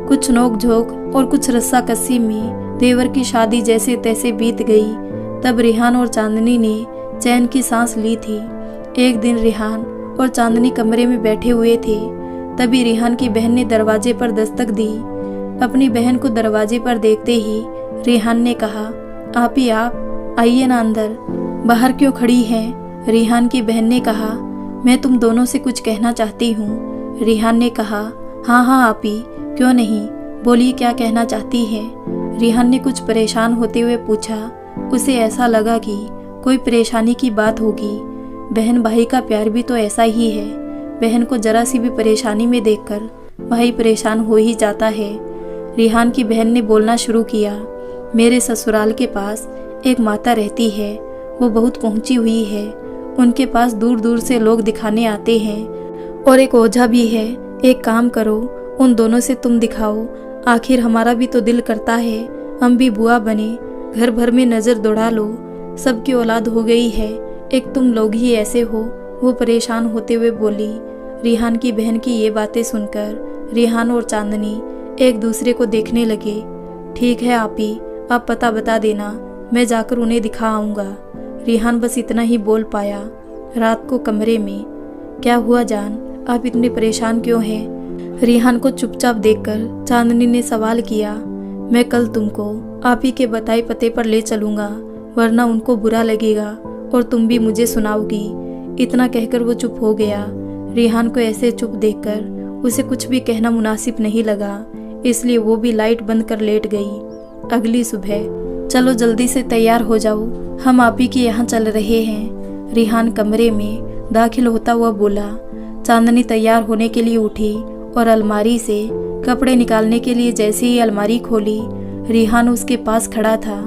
S1: कुछ नोक झोंक और कुछ रस्साकसी में देवर की शादी जैसे तैसे बीत गई। तब रिहान और चांदनी ने चैन की सांस ली थी। एक दिन रिहान और चांदनी कमरे में बैठे हुए थे, तभी रिहान की बहन ने दरवाजे पर दस्तक दी। अपनी बहन को दरवाजे पर देखते ही रिहान ने कहा, आप ही आप, आइए ना अंदर, बाहर क्यों खड़ी हैं? रिहान की बहन ने कहा, मैं तुम दोनों से कुछ कहना चाहती हूँ। रिहान ने कहा, हाँ हाँ आप ही, क्यों नहीं, बोलिए क्या कहना चाहती है? रिहान ने कुछ परेशान होते हुए पूछा। उसे ऐसा लगा कि कोई परेशानी की बात होगी। बहन भाई का प्यार भी तो ऐसा ही है, बहन को जरा सी भी परेशानी में देखकर भाई परेशान हो ही जाता है। रिहान की बहन ने बोलना शुरू किया, मेरे ससुराल के पास एक माता रहती है, वो बहुत पहुंची हुई है, उनके पास दूर दूर से लोग दिखाने आते हैं, और एक ओझा भी है। एक काम करो, उन दोनों से तुम दिखाओ, आखिर हमारा भी तो दिल करता है हम भी बुआ बने, घर भर में नजर दौड़ा लो, सबकी औलाद हो गई है, एक तुम लोग ही ऐसे हो, वो परेशान होते हुए बोली। रिहान की बहन की ये बातें सुनकर रिहान और चांदनी एक दूसरे को देखने लगे। ठीक है आपी, आप पता बता देना, मैं जाकर उन्हें दिखा आऊँगा। रिहान बस इतना ही बोल पाया। रात को कमरे में, क्या हुआ जान, आप इतने परेशान क्यों हैं? रिहान को चुपचाप देखकर चांदनी ने सवाल किया। मैं कल तुमको आप ही के बताए पते पर ले चलूँगा, वरना उनको बुरा लगेगा और तुम भी मुझे सुनाओगी। इतना कहकर वो चुप हो गया। रिहान को ऐसे चुप देखकर उसे कुछ भी कहना मुनासिब नहीं लगा, इसलिए वो भी लाइट बंद कर लेट गई। अगली सुबह, चलो जल्दी से तैयार हो जाओ, हम आप ही के यहाँ चल रहे हैं, रिहान कमरे में दाखिल होता हुआ बोला। चांदनी तैयार होने के लिए उठी और अलमारी से कपड़े निकालने के लिए जैसे ही अलमारी खोली, रिहान उसके पास खड़ा था।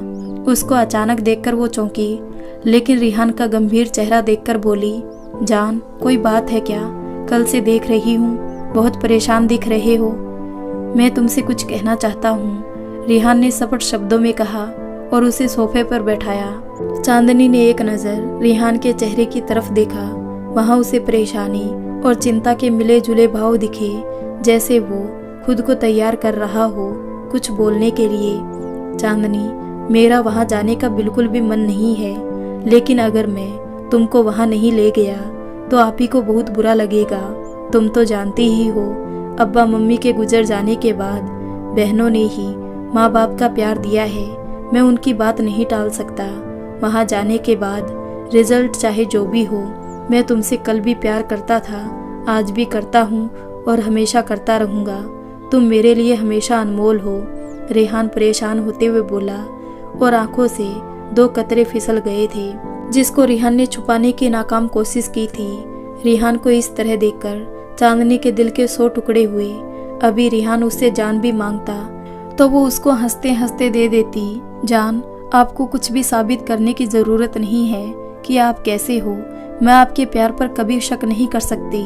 S1: उसको अचानक देखकर वो चौंकी, लेकिन रिहान का गंभीर चेहरा देखकर बोली, जान, कोई बात है क्या? कल से देख रही हूँ बहुत परेशान दिख रहे हो, मैं तुमसे कुछ कहना चाहता हूँ, रिहान ने सपट शब्दों में कहा और उसे सोफे पर बैठाया। चांदनी ने एक नज़र रिहान के चेहरे की तरफ देखा। वहाँ उसे परेशानी और चिंता के मिले जुले भाव दिखे, जैसे वो खुद को तैयार कर रहा हो कुछ बोलने के लिए। चांदनी, मेरा वहाँ जाने का बिल्कुल भी मन नहीं है, लेकिन अगर मैं तुमको वहाँ नहीं ले गया तो आप ही को बहुत बुरा लगेगा। तुम तो जानती ही हो, अब्बा मम्मी के गुजर जाने के बाद बहनों ने ही माँ बाप का प्यार दिया है, मैं उनकी बात नहीं टाल सकता। वहाँ जाने के बाद रिजल्ट चाहे जो भी हो, मैं तुमसे कल भी प्यार करता था, आज भी करता हूँ और हमेशा करता रहूँगा। तुम मेरे लिए हमेशा अनमोल हो, रेहान परेशान होते हुए बोला और आंखों से 2 कतरे फिसल गए थे, जिसको रिहान ने छुपाने की नाकाम कोशिश की थी। रिहान को इस तरह देखकर चांदनी के दिल के 100 टुकड़े हुए। अभी रिहान उससे जान भी मांगता तो वो उसको हंसते हंसते दे देती। जान, आपको कुछ भी साबित करने की ज़रूरत नहीं है कि आप कैसे हो। मैं आपके प्यार पर कभी शक नहीं कर सकती।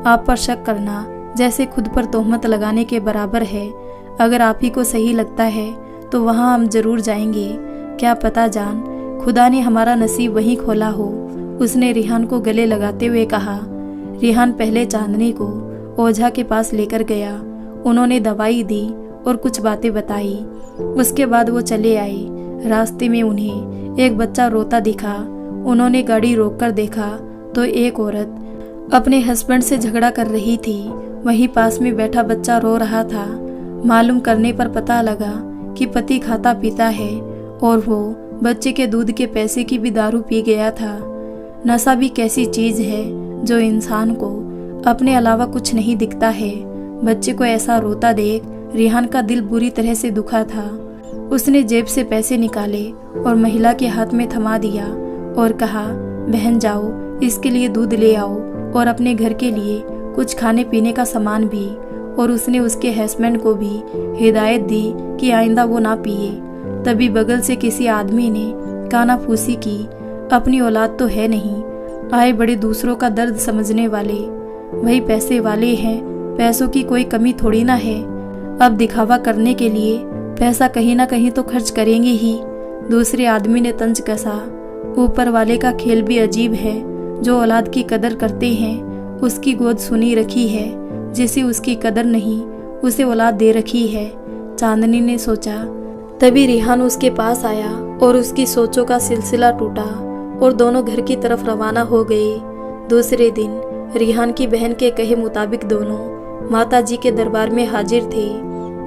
S1: आप पर शक करना जैसे खुद पर तोहमत लगाने के बराबर है। अगर आप ही को सही लगता है तो वहाँ हम जरूर जाएंगे। क्या पता जान, खुदा ने हमारा नसीब वहीं खोला हो, उसने रिहान को गले लगाते हुए कहा। रिहान पहले चांदनी को ओझा के पास लेकर गया। उन्होंने दवाई दी और कुछ बातें बताई। उसके बाद वो चले आए। रास्ते में उन्हें एक बच्चा रोता दिखा। उन्होंने गाड़ी रोककर देखा तो एक औरत अपने हस्बैंड से झगड़ा कर रही थी। वहीं पास में बैठा बच्चा रो रहा था। मालूम करने पर पता लगा कि पति खाता पीता है और वो बच्चे के दूध के पैसे की भी दारू पी गया था। नशा भी कैसी चीज है जो इंसान को अपने अलावा कुछ नहीं दिखता है। बच्चे को ऐसा रोता देख रिहान का दिल बुरी तरह से दुखा था। उसने जेब से पैसे निकाले और महिला के हाथ में थमा दिया और कहा, बहन जाओ, इसके लिए दूध ले आओ और अपने घर के लिए कुछ खाने पीने का सामान भी। और उसने उसके हस्बैंड को भी हिदायत दी कि आइंदा वो ना पिए। तभी बगल से किसी आदमी ने कानाफूसी की, अपनी औलाद तो है नहीं, आए बड़े दूसरों का दर्द समझने वाले, वही पैसे वाले हैं, पैसों की कोई कमी थोड़ी ना है। अब दिखावा करने के लिए पैसा कहीं ना कहीं तो खर्च करेंगे ही। दूसरे आदमी ने तंज कसा, ऊपर वाले का खेल भी अजीब है। जो औलाद की कदर करते हैं उसकी गोद सुनी रखी है, जिसे उसकी कदर नहीं उसे औलाद दे रखी है, चांदनी ने सोचा। तभी रिहान उसके पास आया और उसकी सोचों का सिलसिला टूटा और दोनों घर की तरफ रवाना हो गए। दूसरे दिन रिहान की बहन के कहे मुताबिक दोनों माता जी के दरबार में हाजिर थे।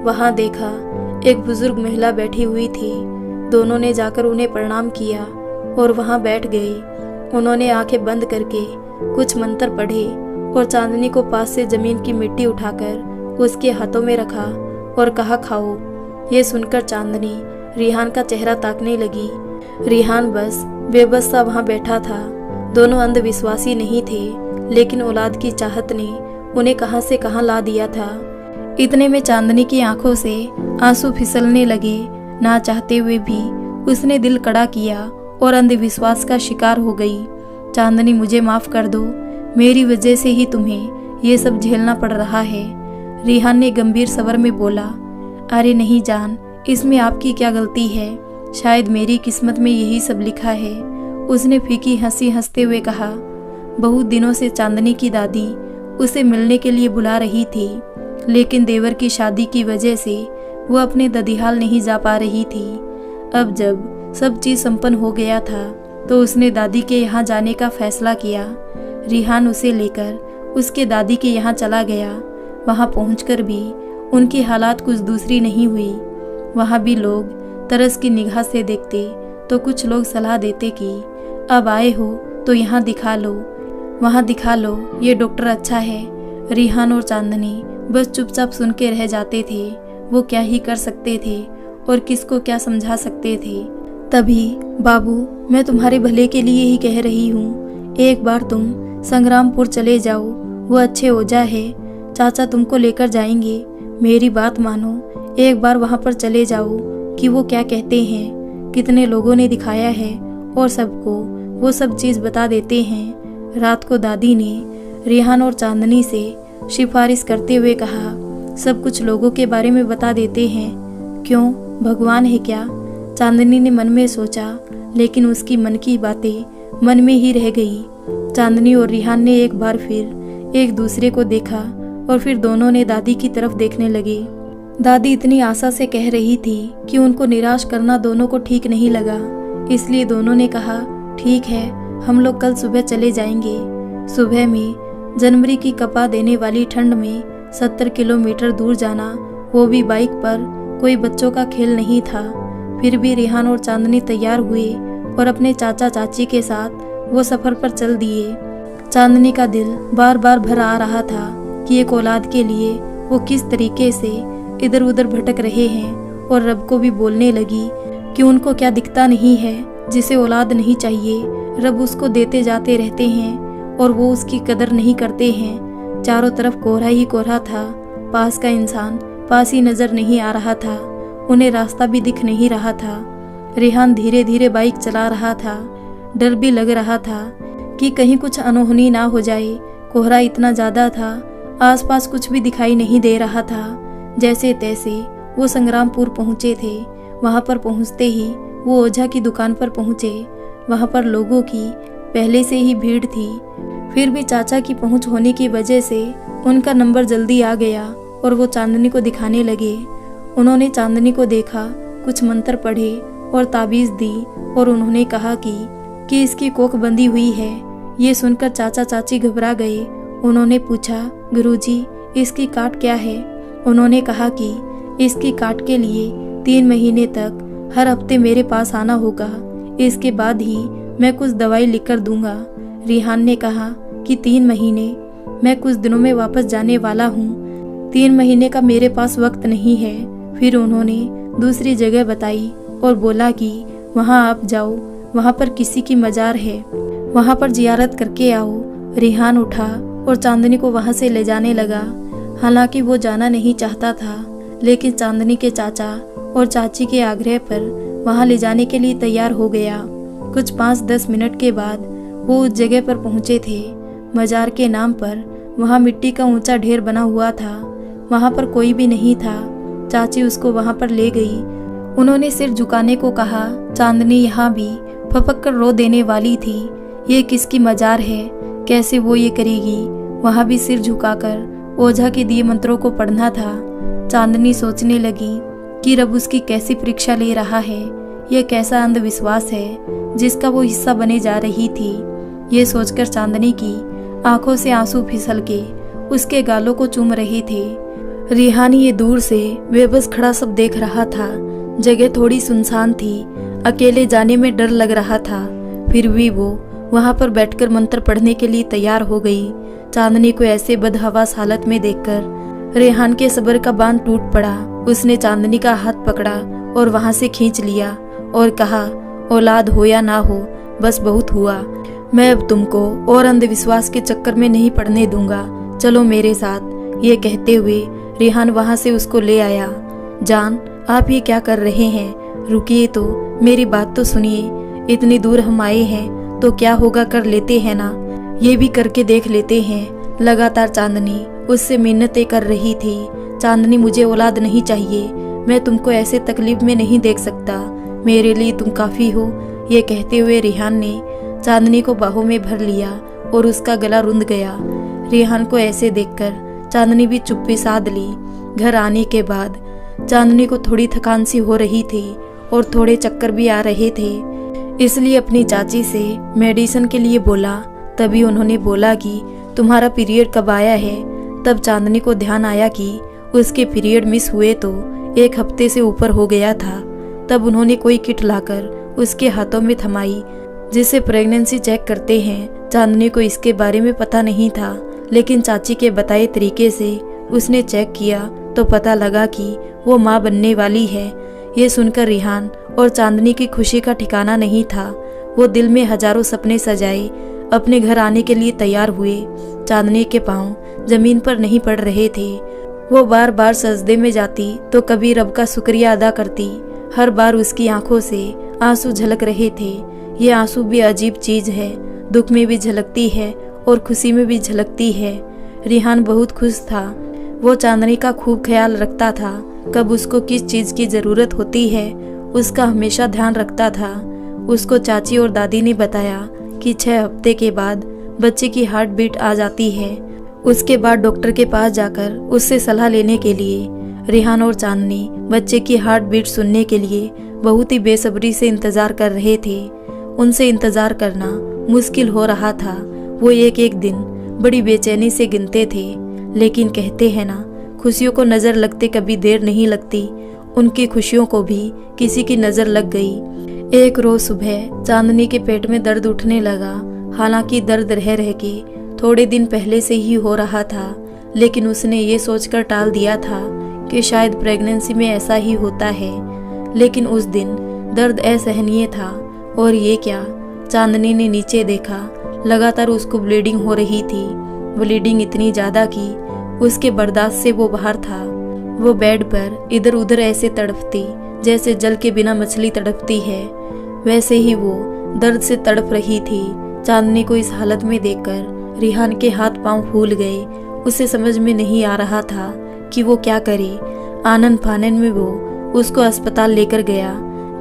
S1: वहां देखा एक बुजुर्ग महिला बैठी हुई थी। दोनों ने जाकर उन्हें प्रणाम किया और वहां बैठ गए। उन्होंने आंखें बंद करके कुछ मंत्र पढ़े और चांदनी को पास से जमीन की मिट्टी उठाकर उसके हाथों में रखा और कहा, खाओ। ये सुनकर चांदनी रिहान का चेहरा ताकने लगी। रिहान बस बेबस सा वहां बैठा था। दोनों अंधविश्वासी नहीं थे, लेकिन औलाद की चाहत ने उन्हें कहां से कहां ला दिया था। इतने में चांदनी की आंखों से आंसू फिसलने लगे। ना चाहते हुए भी उसने दिल कड़ा किया और अंधविश्वास का शिकार हो गई। चांदनी, मुझे माफ कर दो, मेरी वजह से ही तुम्हें ये सब झेलना पड़ रहा है। रिहान ने गंभीर स्वर में बोला, अरे नहीं जान, इसमें आपकी क्या गलती है, शायद मेरी किस्मत में यही सब लिखा है। उसने फीकी हंसी हंसते हुए कहा। बहुत दिनों से चांदनी की दादी उसे मिलने के लिए बुला रही थी, लेकिन देवर की शादी की वजह से वो अपने ददिहाल नहीं जा पा रही थी। अब जब सब चीज संपन्न हो गया था तो उसने दादी के यहाँ जाने का फैसला किया। रिहान उसे लेकर उसके दादी के यहाँ चला गया। वहाँ पहुंचकर भी उनकी हालात कुछ दूसरी नहीं हुई। वहाँ भी लोग तरस की निगाह से देखते तो कुछ लोग सलाह देते कि अब आए हो तो यहाँ दिखा लो, वहाँ दिखा लो, ये डॉक्टर अच्छा है। रिहान और चांदनी बस चुपचाप सुन के रह जाते थे। वो क्या ही कर सकते थे और किसको क्या समझा सकते थे। तभी, बाबू, मैं तुम्हारे भले के लिए ही कह रही हूँ, एक बार तुम संग्रामपुर चले जाओ, वो अच्छे ओझा है, चाचा तुमको लेकर जाएंगे। मेरी बात मानो, एक बार वहाँ पर चले जाओ कि वो क्या कहते हैं। कितने लोगों ने दिखाया है और सबको वो सब चीज़ बता देते हैं। रात को दादी ने रिहान और चांदनी से सिफारिश करते हुए कहा, सब कुछ लोगों के बारे में बता देते हैं। क्यों, भगवान है क्या? चांदनी ने मन में सोचा, लेकिन उसकी मन की बातें मन में ही रह गई। चांदनी और रिहान ने एक बार फिर एक दूसरे को देखा और फिर दोनों ने दादी की तरफ देखने लगे। दादी इतनी आशा से कह रही थी कि उनको निराश करना दोनों को ठीक नहीं लगा, इसलिए दोनों ने कहा, ठीक है, हम लोग कल सुबह चले जाएंगे। सुबह में जनवरी की कपा देने वाली ठंड में 70 किलोमीटर दूर जाना, वो भी बाइक पर, कोई बच्चों का खेल नहीं था। फिर भी रिहान और चांदनी तैयार हुए और अपने चाचा चाची के साथ वो सफर पर चल दिए। चांदनी का दिल बार बार भर आ रहा था कि एक औलाद के लिए वो किस तरीके से इधर उधर भटक रहे हैं, और रब को भी बोलने लगी कि उनको क्या दिखता नहीं है, जिसे औलाद नहीं चाहिए रब उसको देते जाते रहते हैं और वो उसकी कदर नहीं करते हैं। चारों तरफ कोहरा ही कोहरा था, पास का इंसान पास ही नजर नहीं आ रहा था, उन्हें रास्ता भी दिख नहीं रहा था। रिहान धीरे धीरे बाइक चला रहा था। डर भी लग रहा था कि कहीं कुछ अनहोनी ना हो जाए। कोहरा इतना ज्यादा था, आसपास कुछ भी दिखाई नहीं दे रहा था। जैसे तैसे वो संग्रामपुर पहुंचे थे। वहां पर पहुंचते ही वो ओझा की दुकान पर पहुंचे। वहां पर लोगों की पहले से ही भीड़ थी। फिर भी चाचा की पहुंच होने की वजह से उनका नंबर जल्दी आ गया और वो चांदनी को दिखाने लगे। उन्होंने चांदनी को देखा, कुछ मंत्र पढ़े और ताबीज़ दी और उन्होंने कहा कि इसकी कोख बंधी हुई है। ये सुनकर चाचा चाची घबरा गए। उन्होंने पूछा, गुरुजी इसकी काट क्या है? उन्होंने कहा कि इसकी काट के लिए 3 महीने तक हर हफ्ते मेरे पास आना होगा। इसके बाद ही मैं कुछ दवाई लिखकर दूंगा। रिहान ने कहा कि 3 महीने? मैं कुछ दिनों में वापस जाने वाला हूँ। 3 महीने का मेरे पास वक्त नहीं है। फिर उन्होंने दूसरी जगह बताई और बोला कि वहाँ आप जाओ, वहाँ पर किसी की मजार है, वहाँ पर जियारत करके आओ। रिहान उठा और चांदनी को वहाँ से ले जाने लगा। हालांकि वो जाना नहीं चाहता था, लेकिन चांदनी के चाचा और चाची के आग्रह पर वहाँ ले जाने के लिए तैयार हो गया। कुछ 5-10 मिनट के बाद वो उस जगह पर पहुँचे थे। मजार के नाम पर वहाँ मिट्टी का ऊंचा ढेर बना हुआ था। वहाँ पर कोई भी नहीं था। चाची उसको वहाँ पर ले गई। उन्होंने सिर झुकाने को कहा। चांदनी यहाँ भी फपक कर रो देने वाली थी। ये किसकी मजार है, कैसे वो ये करेगी? वहाँ भी सिर झुकाकर ओझा के दिए मंत्रों को पढ़ना था। चांदनी सोचने लगी कि रब उसकी कैसी परीक्षा ले रहा है। यह कैसा अंधविश्वास है जिसका वो हिस्सा बने जा रही थी। ये सोचकर चांदनी की आंखों से आंसू फिसल के उसके गालों को चूम रहे थे। रिहान ये दूर से बेबस खड़ा सब देख रहा था। जगह थोड़ी सुनसान थी, अकेले जाने में डर लग रहा था। फिर भी वो वहां पर बैठकर मंत्र पढ़ने के लिए तैयार हो गई। चांदनी को ऐसे बदहवास हालत में देखकर रेहान के सब्र का बांध टूट पड़ा। उसने चांदनी का हाथ पकड़ा और वहां से खींच लिया और कहा, औलाद हो या ना हो, बस बहुत हुआ। मैं अब तुमको और अंधविश्वास के चक्कर में नहीं पड़ने दूंगा। चलो मेरे साथ। ये कहते हुए रेहान वहां से उसको ले आया। जान, आप ये क्या कर रहे हैं? रुकिए तो, मेरी बात तो सुनिए। इतनी दूर हम आए हैं तो क्या होगा, कर लेते हैं ना, ये भी करके देख लेते हैं। लगातार चांदनी उससे मिन्नतें कर रही थी। चांदनी, मुझे औलाद नहीं चाहिए, मैं तुमको ऐसे तकलीफ में नहीं देख सकता, मेरे लिए तुम काफी हो। ये कहते हुए रेहान ने चांदनी को बाहों में भर लिया और उसका गला रुंध गया। रेहान को ऐसे देखकर चांदनी भी चुप्पी साध ली। घर आने के बाद चांदनी को थोड़ी थकान सी हो रही थी और थोड़े चक्कर भी आ रहे थे, इसलिए अपनी चाची से मेडिसिन के लिए बोला। तभी उन्होंने बोला कि तुम्हारा पीरियड कब आया है? तब चांदनी को ध्यान आया कि उसके पीरियड मिस हुए तो 1 हफ्ते से ऊपर हो गया था। तब उन्होंने कोई किट लाकर उसके हाथों में थमाई, जिसे प्रेगनेंसी चेक करते हैं। चांदनी को इसके बारे में पता नहीं था, लेकिन चाची के बताए तरीके से उसने चेक किया तो पता लगा कि वो माँ बनने वाली है। ये सुनकर रेहान और चांदनी की खुशी का ठिकाना नहीं था। वो दिल में हजारों सपने सजाए अपने घर आने के लिए तैयार हुए। चांदनी के पांव जमीन पर नहीं पड़ रहे थे। वो बार बार सजदे में जाती तो कभी रब का शुक्रिया अदा करती। हर बार उसकी आंखों से आंसू झलक रहे थे। ये आंसू भी अजीब चीज है, दुख में भी झलकती है और खुशी में भी झलकती है। रेहान बहुत खुश था। वो चांदनी का खूब ख्याल रखता था। कब उसको किस चीज की जरूरत होती है उसका हमेशा ध्यान रखता था। उसको चाची और दादी ने बताया कि 6 हफ्ते के बाद बच्चे की हार्ट बीट आ जाती है। उसके बाद डॉक्टर के पास जाकर उससे सलाह लेने के लिए रेहान और चांदनी बच्चे की हार्ट बीट सुनने के लिए बहुत ही बेसब्री से इंतजार कर रहे थे। उनसे इंतजार करना मुश्किल हो रहा था। वो एक एक दिन बड़ी बेचैनी से गिनते थे, लेकिन कहते हैं ना, खुशियों को नजर लगते कभी देर नहीं लगती। उनकी खुशियों को भी किसी की नजर लग गई। एक रोज सुबह चांदनी के पेट में दर्द उठने लगा। हालांकि दर्द रह रह के थोड़े दिन पहले से ही हो रहा था, लेकिन उसने ये सोचकर टाल दिया था कि शायद प्रेगनेंसी में ऐसा ही होता है। लेकिन उस दिन दर्द असहनीय था। और ये क्या, चांदनी ने नीचे देखा, लगातार उसको ब्लीडिंग हो रही थी। ब्लीडिंग इतनी ज्यादा कि उसके बर्दाश्त से वो बाहर था। वो बेड पर इधर उधर ऐसे तड़पती जैसे जल के बिना मछली तड़पती है, वैसे ही वो दर्द से तड़प रही थी। चांदनी को इस हालत में देखकर रेहान के हाथ पांव फूल गए। उसे समझ में नहीं आ रहा था कि वो क्या करे। आनन फानन में वो उसको अस्पताल लेकर गया,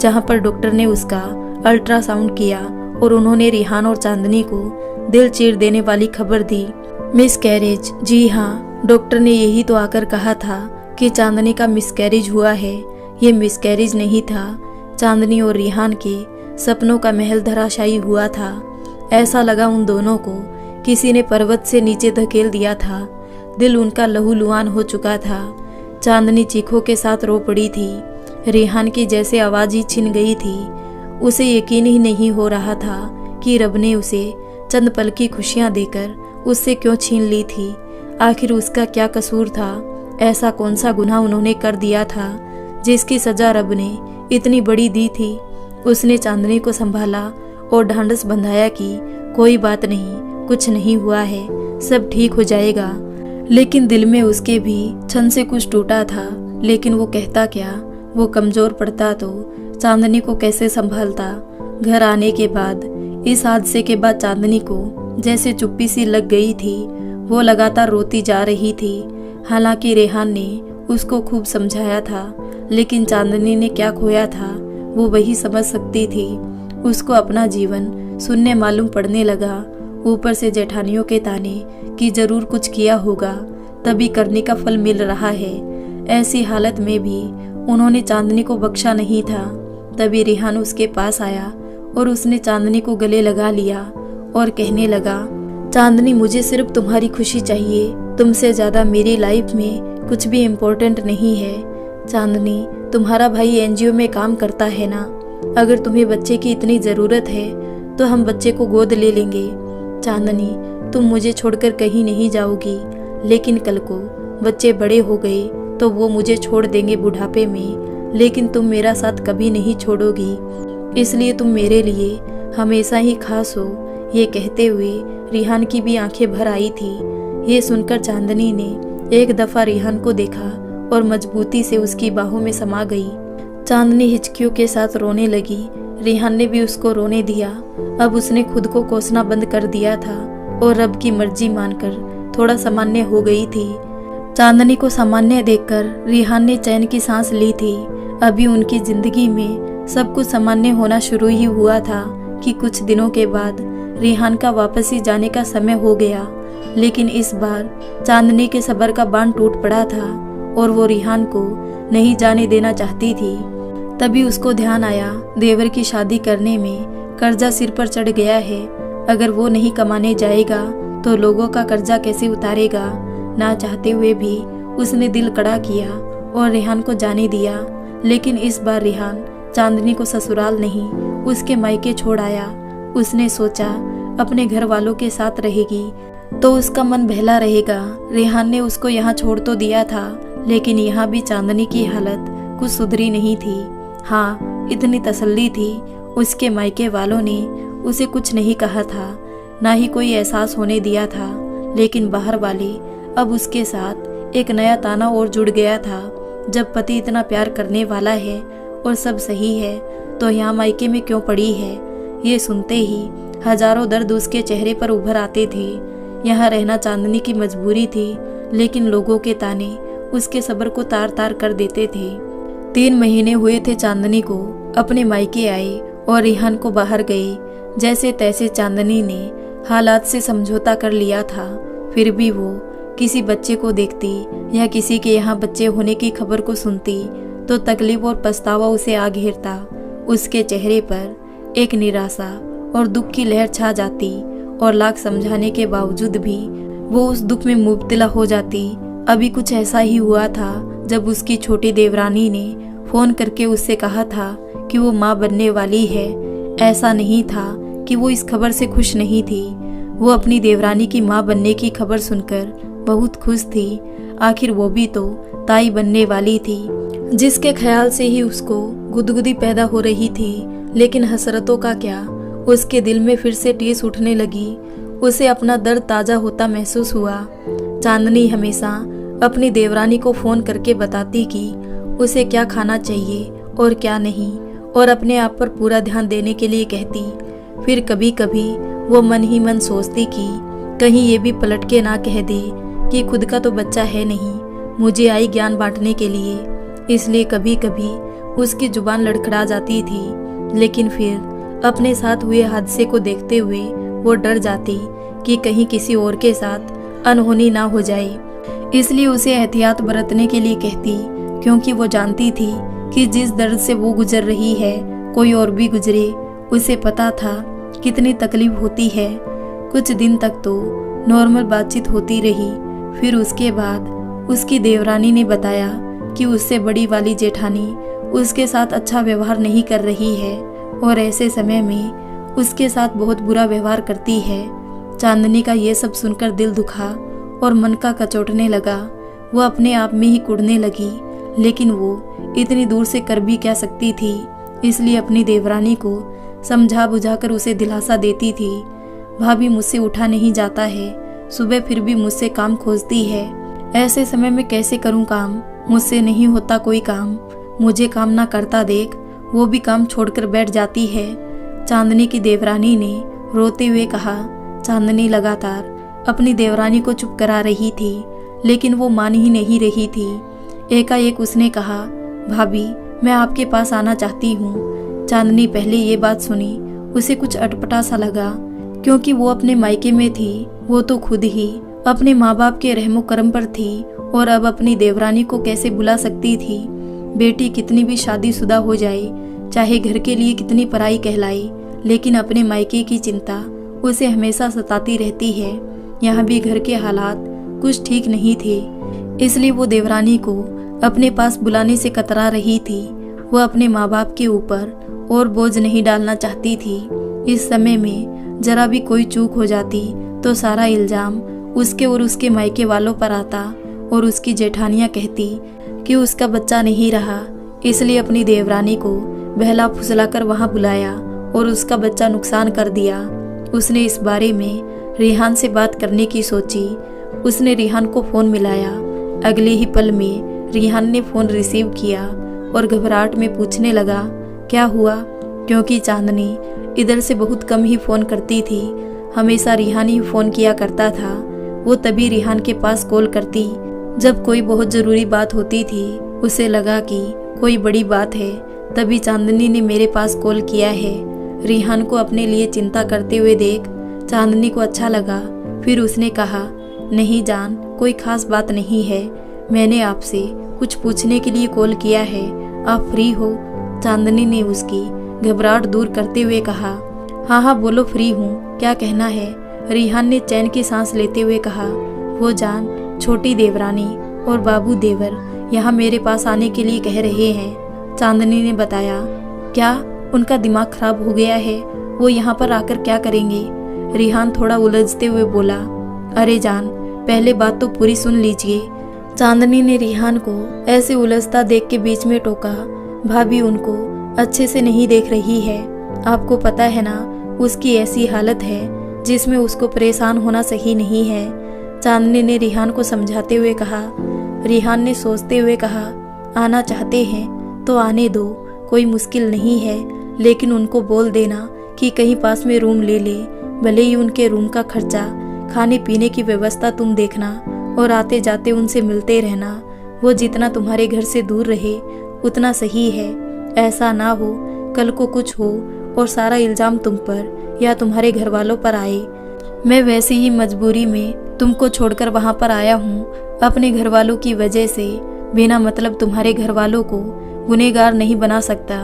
S1: जहाँ पर डॉक्टर ने उसका अल्ट्रासाउंड किया और उन्होंने रिहान और चांदनी को दिल चीर देने वाली खबर दी। मिसकैरेज? जी हाँ, डॉक्टर ने यही तो आकर कहा था कि चांदनी का मिसकैरेज हुआ है। ये मिसकैरेज नहीं था, चांदनी और रिहान के सपनों का महल धराशायी हुआ था। ऐसा लगा उन दोनों को किसी ने पर्वत से नीचे धकेल दिया था। दिल उनका लहूलुहान हो चुका था। चांदनी चीखों के साथ रो पड़ी थी। रिहान की जैसे आवाज ही छिन गई थी। उसे यकीन ही नहीं हो रहा था कि रब ने उसे चंद पल की खुशियां देकर उससे क्यों छीन ली थी। आखिर उसका क्या कसूर था? ऐसा कौन सा गुनाह उन्होंने कर दिया था जिसकी सजा रब ने इतनी बड़ी दी थी? उसने चांदनी को संभाला और ढांढस बंधाया कि कोई बात नहीं, कुछ नहीं हुआ है, सब ठीक हो जाएगा। लेकिन दिल में उसके भी क्षण से कुछ टूटा था। लेकिन वो कहता क्या? वो कमजोर पड़ता तो चांदनी को कैसे संभालता? घर आने के बाद, इस हादसे के बाद चांदनी को जैसे चुप्पी सी लग गई थी। वो लगातार रोती जा रही थी। हालांकि रेहान ने उसको खूब समझाया था, लेकिन चांदनी ने क्या खोया था वो वही समझ सकती थी। उसको अपना जीवन शून्य मालूम पड़ने लगा। ऊपर से जेठानियों के ताने कि जरूर कुछ किया होगा, तभी करने का फल मिल रहा है। ऐसी हालत में भी उन्होंने चांदनी को बख्शा नहीं था। तभी रिहान उसके पास आया और उसने चांदनी को गले लगा लिया और कहने लगा, चांदनी, मुझे सिर्फ तुम्हारी खुशी चाहिए, तुमसे ज्यादा मेरी लाइफ में कुछ भी इम्पोर्टेंट नहीं है। चांदनी, तुम्हारा भाई एनजीओ में काम करता है ना, अगर तुम्हें बच्चे की इतनी ज़रूरत है तो हम बच्चे को गोद ले लेंगे। चांदनी, तुम मुझे छोड़कर कहीं नहीं जाओगी, लेकिन कल को बच्चे बड़े हो गए तो वो मुझे छोड़ देंगे बुढ़ापे में, लेकिन तुम मेरा साथ कभी नहीं छोड़ोगी, इसलिए तुम मेरे लिए हमेशा ही खास हो। ये कहते हुए रिहान की भी आंखें भर आई थी। ये सुनकर चांदनी ने एक दफ़ा रिहान को देखा और मजबूती से उसकी बाहों में समा गई। चांदनी हिचकियों के साथ रोने लगी। रिहान ने भी उसको रोने दिया। अब उसने खुद को कोसना बंद कर दिया था और रब की मर्जी मानकर थोड़ा सामान्य हो गई थी। चांदनी को सामान्य देखकर रिहान ने चैन की सांस ली थी। अभी उनकी जिंदगी में सब कुछ सामान्य होना शुरू ही हुआ था कि कुछ दिनों के बाद रिहान का वापस ही जाने का समय हो गया। लेकिन इस बार चांदनी के सब्र का बांध टूट पड़ा था और वो रिहान को नहीं जाने देना चाहती थी। तभी उसको ध्यान आया, देवर की शादी करने में कर्जा सिर पर चढ़ गया है। अगर वो नहीं कमाने जाएगा तो लोगों का कर्जा कैसे उतारेगा? ना चाहते हुए भी उसने दिल कड़ा किया और रिहान को जाने दिया। लेकिन इस बार रिहान चांदनी को ससुराल नहीं, उसके मायके छोड़ आया। उसने सोचा अपने घर वालों के साथ रहेगी तो उसका मन बहला रहेगा। रिहान ने उसको यहाँ छोड़ तो दिया था, लेकिन यहाँ भी चांदनी की हालत कुछ सुधरी नहीं थी। हाँ, इतनी तसल्ली थी, उसके मायके वालों ने उसे कुछ नहीं कहा था, ना ही कोई एहसास होने दिया था। लेकिन बाहर वाले अब उसके साथ एक नया ताना और जुड़ गया था। जब पति इतना प्यार करने वाला है और सब सही है तो यहाँ मायके में क्यों पड़ी है? ये सुनते ही हजारों दर्द उसके चेहरे पर उभर आते थे। यहाँ रहना चांदनी की मजबूरी थी, लेकिन लोगों के ताने उसके सब्र को तार तार कर देते थे। 3 महीने हुए थे चांदनी को अपने मायके आए और रिहान को बाहर गए। जैसे तैसे चांदनी ने हालात से समझौता कर लिया था। फिर भी वो किसी बच्चे को देखती या किसी के यहाँ बच्चे होने की खबर को सुनती तो तकलीफ और पछतावा उसे आ घेरता। उसके चेहरे पर एक निराशा और दुख की लहर छा जाती और लाख समझाने के बावजूद भी वो उस दुख में मुब्तला हो जाती। अभी कुछ ऐसा ही हुआ था जब उसकी छोटी देवरानी ने फोन करके उससे कहा था कि वो माँ बनने वाली है। ऐसा नहीं था कि वो इस खबर से खुश नहीं थी। वो अपनी देवरानी की माँ बनने की खबर सुनकर बहुत खुश थी। आखिर वो भी तो ताई बनने वाली थी, जिसके ख्याल से ही उसको गुदगुदी पैदा हो रही थी। लेकिन हसरतों का क्या, उसके दिल में फिर से टीस उठने लगी। उसे अपना दर्द ताज़ा होता महसूस हुआ। चांदनी हमेशा अपनी देवरानी को फ़ोन करके बताती कि उसे क्या खाना चाहिए और क्या नहीं, और अपने आप पर पूरा ध्यान देने के लिए कहती। फिर कभी कभी वो मन ही मन सोचती कि कहीं ये भी पलट के ना कह दे कि खुद का तो बच्चा है नहीं, मुझे आई ज्ञान बांटने के लिए। इसलिए कभी कभी उसकी जुबान लड़खड़ा जाती थी। लेकिन फिर अपने साथ हुए हादसे को देखते हुए वो डर जाती कि कहीं किसी और के साथ अनहोनी ना हो जाए, इसलिए उसे एहतियात बरतने के लिए कहती, क्योंकि वो जानती थी कि जिस दर्द से वो गुजर रही है कोई और भी गुजरे। उसे पता था कितनी तकलीफ होती है। कुछ दिन तक तो नॉर्मल बातचीत होती रही। फिर उसके बाद उसकी देवरानी ने बताया कि उससे बड़ी वाली जेठानी उसके साथ अच्छा व्यवहार नहीं कर रही है और ऐसे समय में उसके साथ बहुत बुरा व्यवहार करती है। चांदनी का ये सब सुनकर दिल दुखा और मन का कचोटने लगा। वो अपने आप में ही कुढ़ने लगी, लेकिन वो इतनी दूर से कर भी क्या सकती थी, इसलिए अपनी देवरानी को समझा बुझाकर उसे दिलासा देती थी। भाभी मुझसे उठा नहीं जाता है, सुबह फिर भी मुझसे काम खोजती है। ऐसे समय में कैसे करूं काम, मुझसे नहीं होता कोई काम। मुझे काम ना करता देख वो भी काम छोड़कर बैठ जाती है। चांदनी की देवरानी ने रोते हुए कहा। चांदनी लगातार अपनी देवरानी को चुप करा रही थी, लेकिन वो मान ही नहीं रही थी। एकाएक उसने कहा, भाभी मैं आपके पास आना चाहती हूँ। चांदनी पहले ये बात सुनी उसे कुछ अटपटा सा लगा, क्योंकि वो अपने मायके में थी। वो तो खुद ही अपने माँ बाप के रहमो करम पर थी और अब अपनी देवरानी को कैसे बुला सकती थी। बेटी कितनी भी शादीशुदा हो जाए, चाहे घर के लिए कितनी पराई कहलाए, लेकिन अपने मायके की चिंता उसे हमेशा सताती रहती है। यहाँ भी घर के हालात कुछ ठीक नहीं थे, इसलिए वो देवरानी को अपने पास बुलाने से कतरा रही थी। वो अपने माँ बाप के ऊपर और बोझ नहीं डालना चाहती थी। इस समय में जरा भी कोई चूक हो जाती तो सारा इल्जाम उसके और उसके मायके वालों पर आता और उसकी जेठानियाँ कहती कि उसका बच्चा नहीं रहा, इसलिए अपनी देवरानी को बहला फुसलाकर वहाँ बुलाया और उसका बच्चा नुकसान कर दिया। उसने इस बारे में रिहान से बात करने की सोची। उसने रिहान को फ़ोन मिलाया। अगले ही पल में रिहान ने फ़ोन रिसीव किया और घबराहट में पूछने लगा, क्या हुआ? क्योंकि चांदनी इधर से बहुत कम ही फ़ोन करती थी, हमेशा रिहान ही फ़ोन किया करता था। वो तभी रिहान के पास कॉल करती जब कोई बहुत ज़रूरी बात होती थी। उसे लगा कि कोई बड़ी बात है, तभी चांदनी ने मेरे पास कॉल किया है। रिहान को अपने लिए चिंता करते हुए देख चांदनी को अच्छा लगा। फिर उसने कहा, नहीं जान, कोई खास बात नहीं है, मैंने आपसे कुछ पूछने के लिए कॉल किया है, आप फ्री हो? चांदनी ने उसकी घबराहट दूर करते हुए कहा, हाँ हाँ बोलो, फ्री हूँ, क्या कहना है? रिहान ने चैन की सांस लेते हुए कहा, वो जान, छोटी देवरानी और बाबू देवर यहाँ मेरे पास आने के लिए कह रहे हैं। चांदनी ने बताया, क्या उनका दिमाग खराब हो गया है? वो यहाँ पर आकर क्या करेंगे? रिहान थोड़ा उलझते हुए बोला, अरे जान, पहले बात तो पूरी सुन लीजिए। चांदनी ने रिहान को ऐसे उलझता देख के बीच में टोका, भाभी उनको अच्छे से नहीं देख रही है, आपको पता है ना उसकी ऐसी हालत है जिसमें उसको परेशान होना सही नहीं है। चांदनी ने रिहान को समझाते हुए कहा। रिहान ने सोचते हुए कहा, आना चाहते हैं तो आने दो, कोई मुश्किल नहीं है, लेकिन उनको बोल देना कि कहीं पास में रूम ले ले, भले ही उनके रूम का खर्चा, खाने पीने की व्यवस्था तुम देखना और आते जाते उनसे मिलते रहना। वो जितना तुम्हारे घर से दूर रहे उतना सही है। ऐसा ना हो कल को कुछ हो और सारा इल्जाम तुम पर या तुम्हारे घर वालों पर आए। मैं वैसे ही मजबूरी में तुमको छोड़कर वहाँ पर आया हूँ, अपने घर वालों की वजह से बिना मतलब तुम्हारे घर वालों को गुनहगार नहीं बना सकता,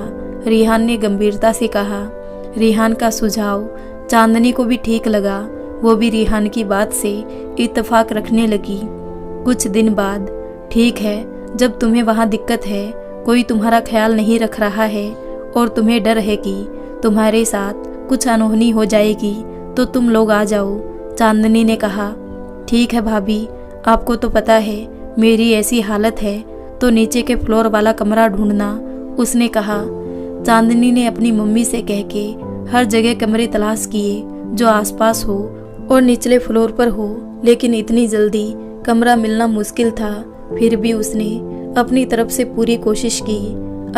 S1: रिहान ने गंभीरता से कहा। रिहान का सुझाव चांदनी को भी ठीक लगा। वो भी रिहान की बात से इत्तेफाक रखने लगी। कुछ दिन बाद, ठीक है, जब तुम्हें वहाँ दिक्कत है, कोई तुम्हारा ख्याल नहीं रख रहा है और तुम्हें डर है कि तुम्हारे साथ कुछ अनहोनी हो जाएगी, तो तुम लोग आ जाओ। चांदनी ने कहा, ठीक है भाभी, आपको तो पता है मेरी ऐसी हालत है, तो नीचे के फ्लोर वाला कमरा ढूंढना, उसने कहा। चांदनी ने अपनी मम्मी से कह के हर जगह कमरे तलाश किए जो आसपास हो और निचले फ्लोर पर हो, लेकिन इतनी जल्दी कमरा मिलना मुश्किल था। फिर भी उसने अपनी तरफ से पूरी कोशिश की।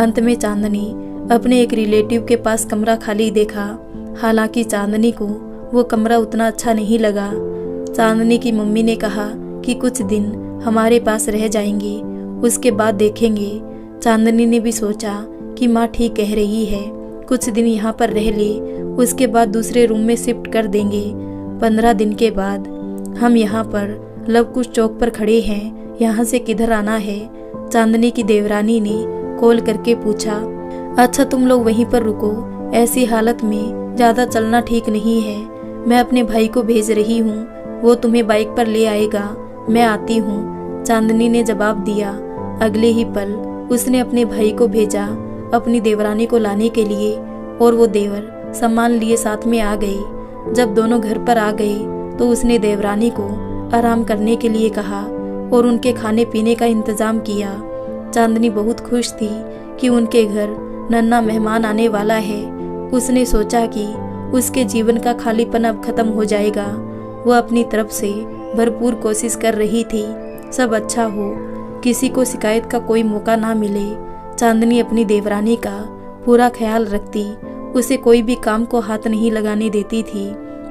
S1: अंत में चांदनी अपने एक रिलेटिव के पास कमरा खाली देखा। हालांकि चांदनी को वो कमरा उतना अच्छा नहीं लगा। चांदनी की मम्मी ने कहा कि कुछ दिन हमारे पास रह जाएंगे, उसके बाद देखेंगे। चांदनी ने भी सोचा कि माँ ठीक कह रही है, कुछ दिन यहाँ पर रह ले, उसके बाद दूसरे रूम में शिफ्ट कर देंगे। 15 दिन के बाद हम यहाँ पर लवकुश चौक पर खड़े हैं, यहाँ से किधर आना है? चांदनी की देवरानी ने कॉल करके पूछा। अच्छा तुम लोग वहीं पर रुको, ऐसी हालत में ज़्यादा चलना ठीक नहीं है। मैं अपने भाई को भेज रही हूँ, वो तुम्हें बाइक पर ले आएगा, मैं आती हूँ, चांदनी ने जवाब दिया। अगले ही पल उसने अपने भाई को भेजा अपनी देवरानी को लाने के लिए, और वो देवर सामान लिए साथ में आ गए। जब दोनों घर पर आ गए तो उसने देवरानी को आराम करने के लिए कहा और उनके खाने पीने का इंतजाम किया। चांदनी बहुत खुश थी कि उनके घर नन्हा मेहमान आने वाला है। उसने सोचा कि उसके जीवन का खालीपन अब खत्म हो जाएगा। वो अपनी तरफ से भरपूर कोशिश कर रही थी, सब अच्छा हो, किसी को शिकायत का कोई मौका ना मिले। चांदनी अपनी देवरानी का पूरा ख्याल रखती, उसे कोई भी काम को हाथ नहीं लगाने देती थी।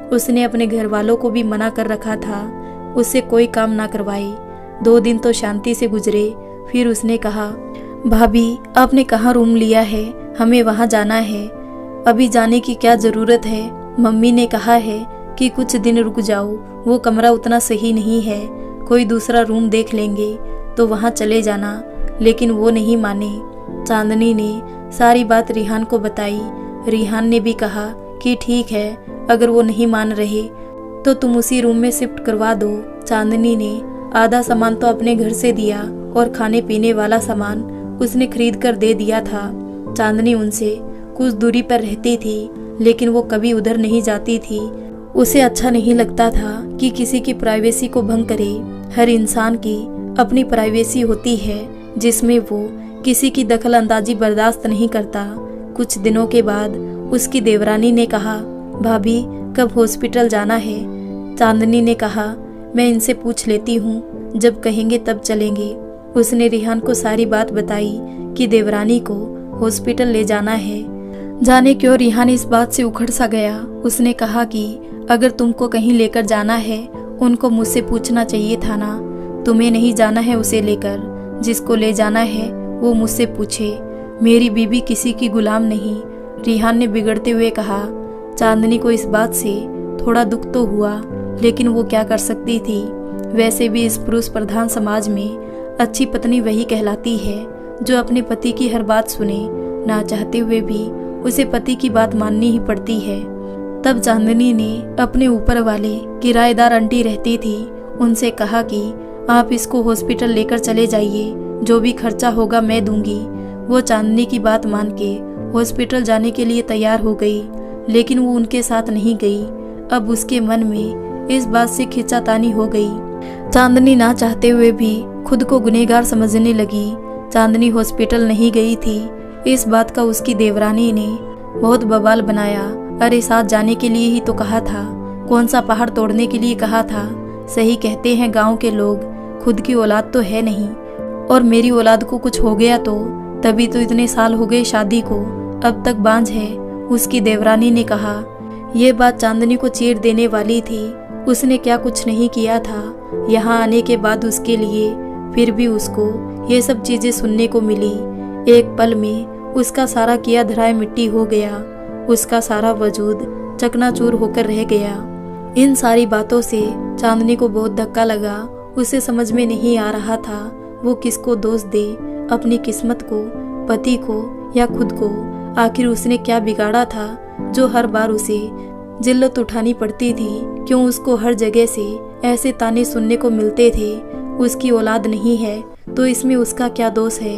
S1: उसने अपने घर वालों को भी मना कर रखा था, उससे कोई काम ना करवाए। 2 दिन तो शांति से गुजरे। फिर उसने कहा, भाभी आपने कहाँ रूम लिया है? हमें वहाँ जाना है। अभी जाने की क्या ज़रूरत है? मम्मी ने कहा है कि कुछ दिन रुक जाओ, वो कमरा उतना सही नहीं है, कोई दूसरा रूम देख लेंगे तो वहाँ चले जाना। लेकिन वो नहीं माने। चांदनी ने सारी बात रिहान को बताई। रिहान ने भी कहा कि ठीक है, अगर वो नहीं मान रहे तो तुम उसी रूम में शिफ्ट करवा दो। चांदनी ने आधा सामान तो अपने घर से दिया और खाने पीने वाला सामान उसने खरीद कर दे दिया था। चांदनी उनसे कुछ दूरी पर रहती थी, लेकिन वो कभी उधर नहीं जाती थी। उसे अच्छा नहीं लगता था कि किसी की प्राइवेसी को भंग करे। हर इंसान की अपनी प्राइवेसी होती है जिसमें वो किसी की दखल अंदाजी बर्दाश्त नहीं करता। कुछ दिनों के बाद उसकी देवरानी ने कहा, भाभी कब हॉस्पिटल जाना है? चांदनी ने कहा, मैं इनसे पूछ लेती हूँ, जब कहेंगे तब चलेंगे। उसने रिहान को सारी बात बताई कि देवरानी को हॉस्पिटल ले जाना है। जाने क्यों रिहान इस बात से उखड़ सा गया। उसने कहा कि अगर तुमको कहीं लेकर जाना है उनको मुझसे पूछना चाहिए था ना। तुम्हें नहीं जाना है उसे लेकर, जिसको ले जाना है वो मुझसे पूछे। मेरी बीबी किसी की गुलाम नहीं, रिहान ने बिगड़ते हुए कहा। चांदनी को इस बात से थोड़ा दुख तो हुआ, लेकिन वो क्या कर सकती थी। वैसे भी इस पुरुष प्रधान समाज में अच्छी पत्नी वही कहलाती है जो अपने पति की हर बात सुने। ना चाहते हुए भी उसे पति की बात माननी ही पड़ती है। तब चांदनी ने अपने ऊपर वाले किराएदार आंटी रहती थी, उनसे कहा कि आप इसको हॉस्पिटल लेकर चले जाइए, जो भी खर्चा होगा मैं दूंगी। वो चांदनी की बात मान के हॉस्पिटल जाने के लिए तैयार हो गई, लेकिन वो उनके साथ नहीं गई। अब उसके मन में इस बात से खींचातानी हो गई। चांदनी ना चाहते हुए भी खुद को गुनहगार समझने लगी। चांदनी हॉस्पिटल नहीं गई थी, इस बात का उसकी देवरानी ने बहुत बवाल बनाया। अरे साथ जाने के लिए ही तो कहा था, कौन सा पहाड़ तोड़ने के लिए कहा था। सही कहते हैं गांव के लोग, खुद की औलाद तो है नहीं, और मेरी औलाद को कुछ हो गया तो तभी तो इतने साल हो गए शादी को, अब तक बांझ है, उसकी देवरानी ने कहा। ये बात चांदनी को चीर देने वाली थी। उसने क्या कुछ नहीं किया था यहाँ आने के बाद उसके लिए, फिर भी उसको ये सब चीजें सुनने को मिली। एक पल में उसका सारा किया धराए मिट्टी हो गया, उसका सारा वजूद चकनाचूर होकर रह गया। इन सारी बातों से चांदनी को बहुत धक्का लगा। उसे समझ में नहीं आ रहा था वो किसको दोष दे, अपनी किस्मत को, पति को या खुद को। आखिर उसने क्या बिगाड़ा था जो हर बार उसे जिल्लत उठानी पड़ती थी। क्यों उसको हर जगह से ऐसे ताने सुनने को मिलते थे। उसकी औलाद नहीं है तो इसमें उसका क्या दोष है।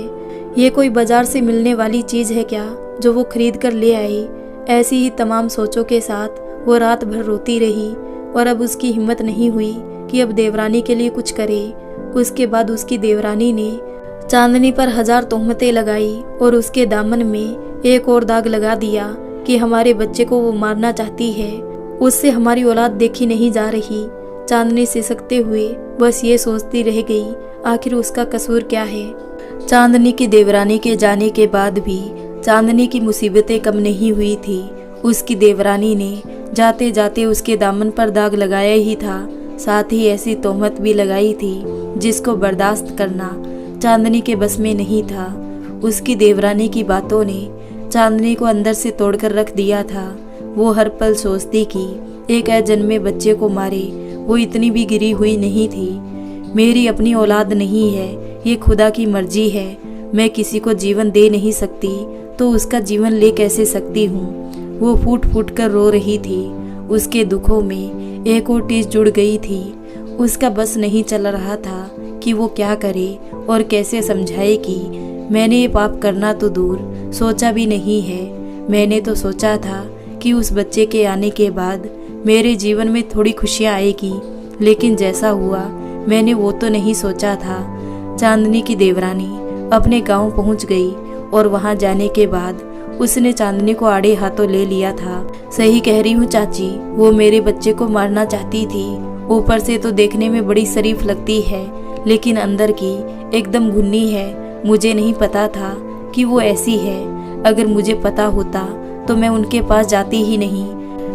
S1: ये कोई बाजार से मिलने वाली चीज है क्या जो वो खरीद कर ले आई। ऐसी ही तमाम सोचों के साथ वो रात भर रोती रही, और अब उसकी हिम्मत नहीं हुई कि अब देवरानी के लिए कुछ करे। उसके बाद उसकी देवरानी ने चांदनी पर 1000 तोहमतें लगाई और उसके दामन में एक और दाग लगा दिया कि हमारे बच्चे को वो मारना चाहती है, उससे हमारी औलाद देखी नहीं जा रही। चांदनी सिसकते हुए बस ये सोचती रह गई, आखिर उसका कसूर क्या है। चांदनी की देवरानी के जाने के बाद भी चांदनी की मुसीबतें कम नहीं हुई थी। उसकी देवरानी ने जाते जाते उसके दामन पर दाग लगाया ही था, साथ ही ऐसी तोहमत भी लगाई थी जिसको बर्दाश्त करना चांदनी के बस में नहीं था। उसकी देवरानी की बातों ने चांदनी को अंदर से तोड़कर रख दिया था। वो हर पल सोचती कि एक अजन्मे बच्चे को मारे, वो इतनी भी गिरी हुई नहीं थी। मेरी अपनी औलाद नहीं है, ये खुदा की मर्जी है। मैं किसी को जीवन दे नहीं सकती तो उसका जीवन ले कैसे सकती हूँ। वो फूट फूट कर रो रही थी। उसके दुखों में एक और टीस जुड़ गई थी। उसका बस नहीं चल रहा था कि वो क्या करे और कैसे समझाए कि मैंने ये पाप करना तो दूर सोचा भी नहीं है। मैंने तो सोचा था कि उस बच्चे के आने के बाद मेरे जीवन में थोड़ी खुशियाँ आएगी, लेकिन जैसा हुआ मैंने वो तो नहीं सोचा था। चांदनी की देवरानी अपने गांव पहुंच गई और वहां जाने के बाद उसने चांदनी को आड़े हाथों ले लिया था। सही कह रही हूँ चाची, वो मेरे बच्चे को मारना चाहती थी। ऊपर से तो देखने में बड़ी शरीफ लगती है, लेकिन अंदर की एकदम घुन्नी है। मुझे नहीं पता था कि वो ऐसी है। अगर मुझे पता होता तो मैं उनके पास जाती ही नहीं।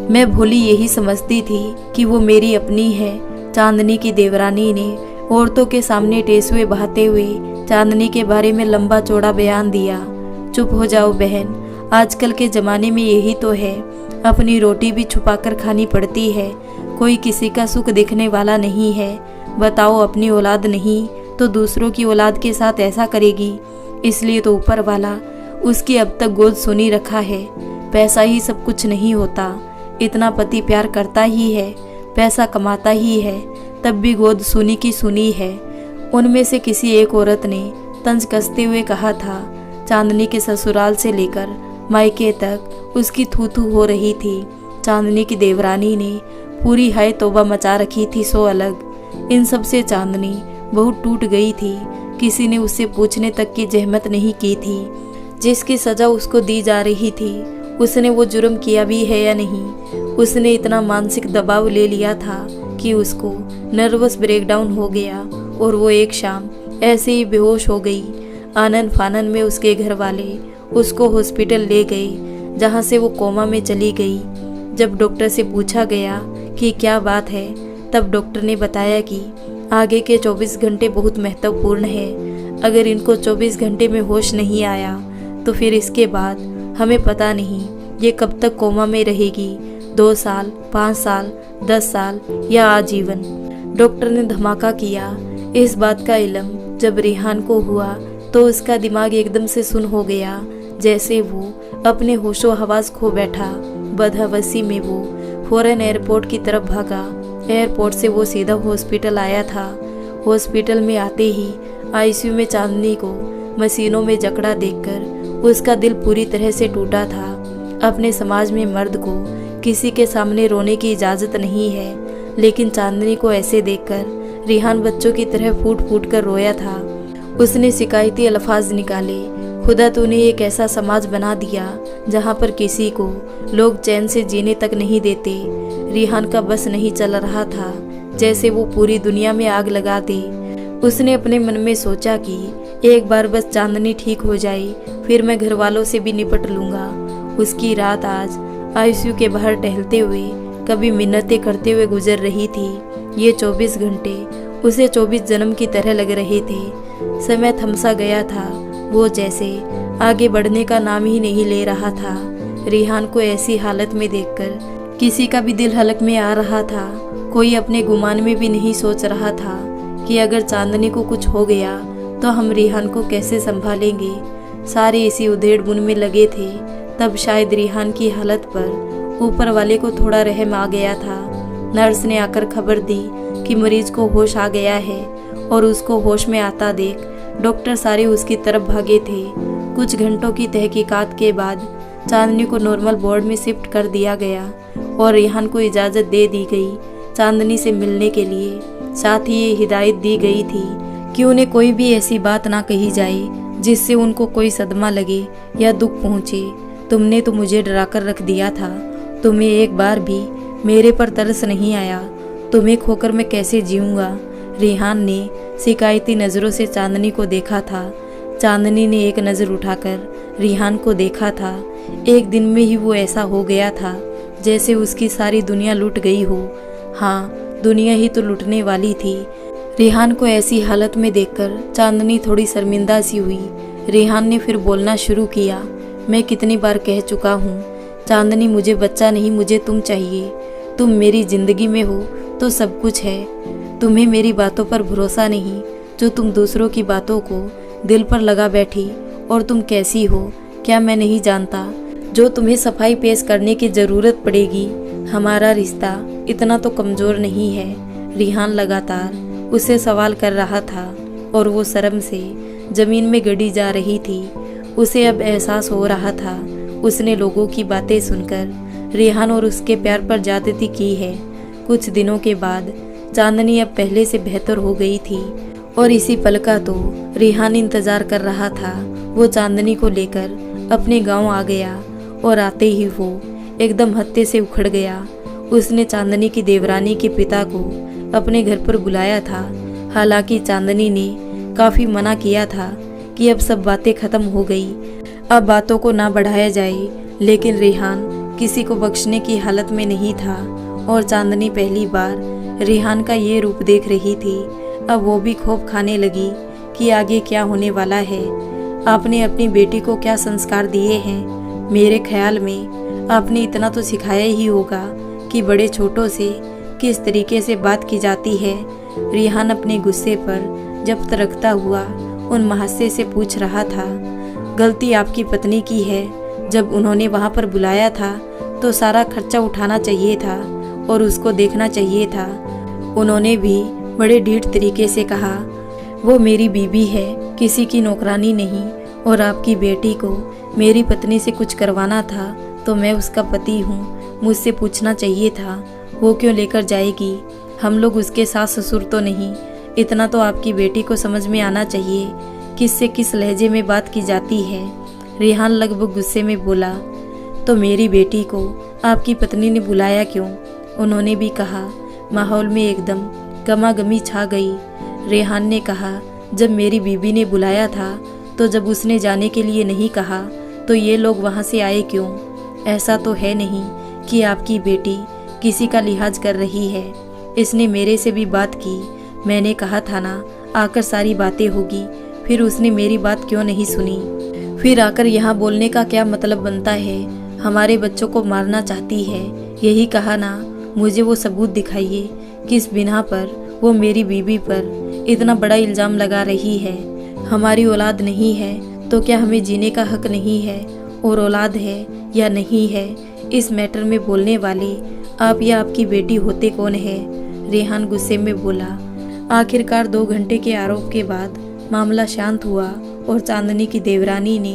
S1: मैं भोली यही समझती थी कि वो मेरी अपनी है। चांदनी की देवरानी ने औरतों के सामने टेसुए बहाते हुए चांदनी के बारे में लंबा चौड़ा बयान दिया। चुप हो जाओ बहन, आजकल के ज़माने में यही तो है। अपनी रोटी भी छुपाकर खानी पड़ती है। कोई किसी का सुख देखने वाला नहीं है। बताओ, अपनी औलाद नहीं तो दूसरों की औलाद के साथ ऐसा करेगी। इसलिए तो ऊपर वाला उसकी अब तक गोद सुनी रखा है। पैसा ही सब कुछ नहीं होता। इतना पति प्यार करता ही है, पैसा कमाता ही है, तब भी गोद सुनी की सुनी है। उनमें से किसी एक औरत ने तंज कसते हुए कहा था, चांदनी के ससुराल से लेकर मायके तक उसकी थू थू हो रही थी। चांदनी की देवरानी ने पूरी हाय तौबा मचा रखी थी सो अलग। इन सब से चांदनी बहुत टूट गई थी। किसी ने उससे पूछने तक की जहमत नहीं की थी। जिसकी सजा उसको दी जा रही थी उसने वो जुर्म किया भी है या नहीं। उसने इतना मानसिक दबाव ले लिया था कि उसको नर्वस ब्रेकडाउन हो गया और वो एक शाम ऐसे ही बेहोश हो गई। आनन फानन में उसके घर वाले उसको हॉस्पिटल ले गए, जहाँ से वो कोमा में चली गई। जब डॉक्टर से पूछा गया कि क्या बात है, तब डॉक्टर ने बताया कि आगे के 24 घंटे बहुत महत्वपूर्ण है। अगर इनको 24 घंटे में होश नहीं आया तो फिर इसके बाद हमें पता नहीं ये कब तक कोमा में रहेगी। 2 साल, 5 साल, 10 साल या आजीवन। डॉक्टर ने धमाका किया। इस बात का इल्म जब रेहान को हुआ तो उसका दिमाग एकदम से सुन हो गया, जैसे वो अपने होशो हवास खो बैठा। बदहवसी में वो फौरन एयरपोर्ट की तरफ भागा। एयरपोर्ट से वो सीधा हॉस्पिटल आया था। हॉस्पिटल में आते ही आईसीयू में चांदनी को मशीनों में जकड़ा देखकर उसका दिल पूरी तरह से टूटा था। अपने समाज में मर्द को किसी के सामने रोने की इजाज़त नहीं है, लेकिन चांदनी को ऐसे देखकर रेहान बच्चों की तरह फूट फूट कर रोया था। उसने शिकायती अल्फाज निकाले, खुदा तूने एक ऐसा समाज बना दिया जहाँ पर किसी को लोग चैन से जीने तक नहीं देते। रेहान का बस नहीं चल रहा था, जैसे वो पूरी दुनिया में आग लगा दे। उसने अपने मन में सोचा कि एक बार बस चांदनी ठीक हो जाए, फिर मैं घर वालों से भी निपट लूँगा। उसकी रात आज आईसीयू के बाहर टहलते हुए, कभी मिन्नतें करते हुए गुजर रही थी। ये 24 घंटे उसे 24 जन्म की तरह लग रहे थे। समय थमसा गया था। वो जैसे आगे बढ़ने का नाम ही नहीं ले रहा था। रेहान को ऐसी हालत में देखकर किसी का भी दिल हलक में आ रहा था। कोई अपने गुमान में भी नहीं सोच रहा था कि अगर चांदनी को कुछ हो गया तो हम रेहान को कैसे संभालेंगे। सारे इसी उधेड़-बुन में लगे थे। तब शायद रेहान की हालत पर ऊपर वाले को थोड़ा रहम आ गया था। नर्स ने आकर खबर दी कि मरीज को होश आ गया है और उसको होश में आता देख डॉक्टर सारे उसकी तरफ भागे थे। कुछ घंटों की तहकीकात के बाद चांदनी को नॉर्मल वार्ड में शिफ्ट कर दिया गया और रेहान को इजाज़त दे दी गई चांदनी से मिलने के लिए। साथ ही ये हिदायत दी गई थी कि उन्हें कोई भी ऐसी बात ना कही जाए जिससे उनको कोई सदमा लगे या दुख पहुँचे। तुमने तो मुझे डरा कर रख दिया था। तुम्हें एक बार भी मेरे पर तरस नहीं आया। तुम्हें खोकर मैं कैसे जीऊँगा। रेहान ने शिकायती नज़रों से चांदनी को देखा था। चांदनी ने एक नज़र उठाकर रेहान को देखा था। एक दिन में ही वो ऐसा हो गया था जैसे उसकी सारी दुनिया लुट गई हो। हाँ, दुनिया ही तो लुटने वाली थी। रेहान को ऐसी हालत में देखकर चांदनी थोड़ी शर्मिंदा सी हुई। रेहान ने फिर बोलना शुरू किया, मैं कितनी बार कह चुका हूँ, चांदनी मुझे बच्चा नहीं, मुझे तुम चाहिए। तुम मेरी जिंदगी में हो तो सब कुछ है। तुम्हें मेरी बातों पर भरोसा नहीं, जो तुम दूसरों की बातों को दिल पर लगा बैठी। और तुम कैसी हो क्या मैं नहीं जानता, जो तुम्हें सफाई पेश करने की ज़रूरत पड़ेगी। हमारा रिश्ता इतना तो कमज़ोर नहीं है। रिहान लगातार उससे सवाल कर रहा था और वो शर्म से ज़मीन में गड़ी जा रही थी। उसे अब एहसास हो रहा था उसने लोगों की बातें सुनकर रेहान और उसके प्यार पर ज्यादती की है। कुछ दिनों के बाद चांदनी अब पहले से बेहतर हो गई थी और इसी पल का तो रेहान इंतजार कर रहा था। वो चांदनी को लेकर अपने गांव आ गया और आते ही वो एकदम हत्थे से उखड़ गया। उसने चांदनी की देवरानी के पिता को अपने घर पर बुलाया था। हालांकि चांदनी ने काफ़ी मना किया था कि अब सब बातें खत्म हो गई, अब बातों को ना बढ़ाया जाए, लेकिन रेहान किसी को बख्शने की हालत में नहीं था और चांदनी पहली बार रेहान का ये रूप देख रही थी। अब वो भी खौफ खाने लगी कि आगे क्या होने वाला है। आपने अपनी बेटी को क्या संस्कार दिए हैं? मेरे ख्याल में आपने इतना तो सिखाया ही होगा कि बड़े छोटों से किस तरीके से बात की जाती है। रेहान अपने गुस्से पर जब्त रखता हुआ उन महाशय से पूछ रहा था। गलती आपकी पत्नी की है। जब उन्होंने वहाँ पर बुलाया था तो सारा खर्चा उठाना चाहिए था और उसको देखना चाहिए था। उन्होंने भी बड़े ढीठ तरीके से कहा, वो मेरी बीवी है, किसी की नौकरानी नहीं। और आपकी बेटी को मेरी पत्नी से कुछ करवाना था तो मैं उसका पति हूँ, मुझसे पूछना चाहिए था वो क्यों लेकर जाएगी। हम लोग उसके सास ससुर तो नहीं। इतना तो आपकी बेटी को समझ में आना चाहिए किससे किस लहजे में बात की जाती है। रेहान लगभग गुस्से में बोला, तो मेरी बेटी को आपकी पत्नी ने बुलाया क्यों? उन्होंने भी कहा। माहौल में एकदम गमागमी छा गई। रेहान ने कहा, जब मेरी बीबी ने बुलाया था तो जब उसने जाने के लिए नहीं कहा तो ये लोग वहाँ से आए क्यों? ऐसा तो है नहीं कि आपकी बेटी किसी का लिहाज कर रही है। इसने मेरे से भी बात की। मैंने कहा था ना आकर सारी बातें होगी, फिर उसने मेरी बात क्यों नहीं सुनी? फिर आकर यहाँ बोलने का क्या मतलब बनता है? हमारे बच्चों को मारना चाहती है, यही कहा ना। मुझे वो सबूत दिखाइए किस बिना पर वो मेरी बीवी पर इतना बड़ा इल्ज़ाम लगा रही है। हमारी औलाद नहीं है तो क्या हमें जीने का हक नहीं है? और औलाद है या नहीं है, इस मैटर में बोलने वाले आप या आपकी बेटी होते कौन है? रेहान गुस्से में बोला। आखिरकार 2 घंटे के आरोप के बाद मामला शांत हुआ और चांदनी की देवरानी ने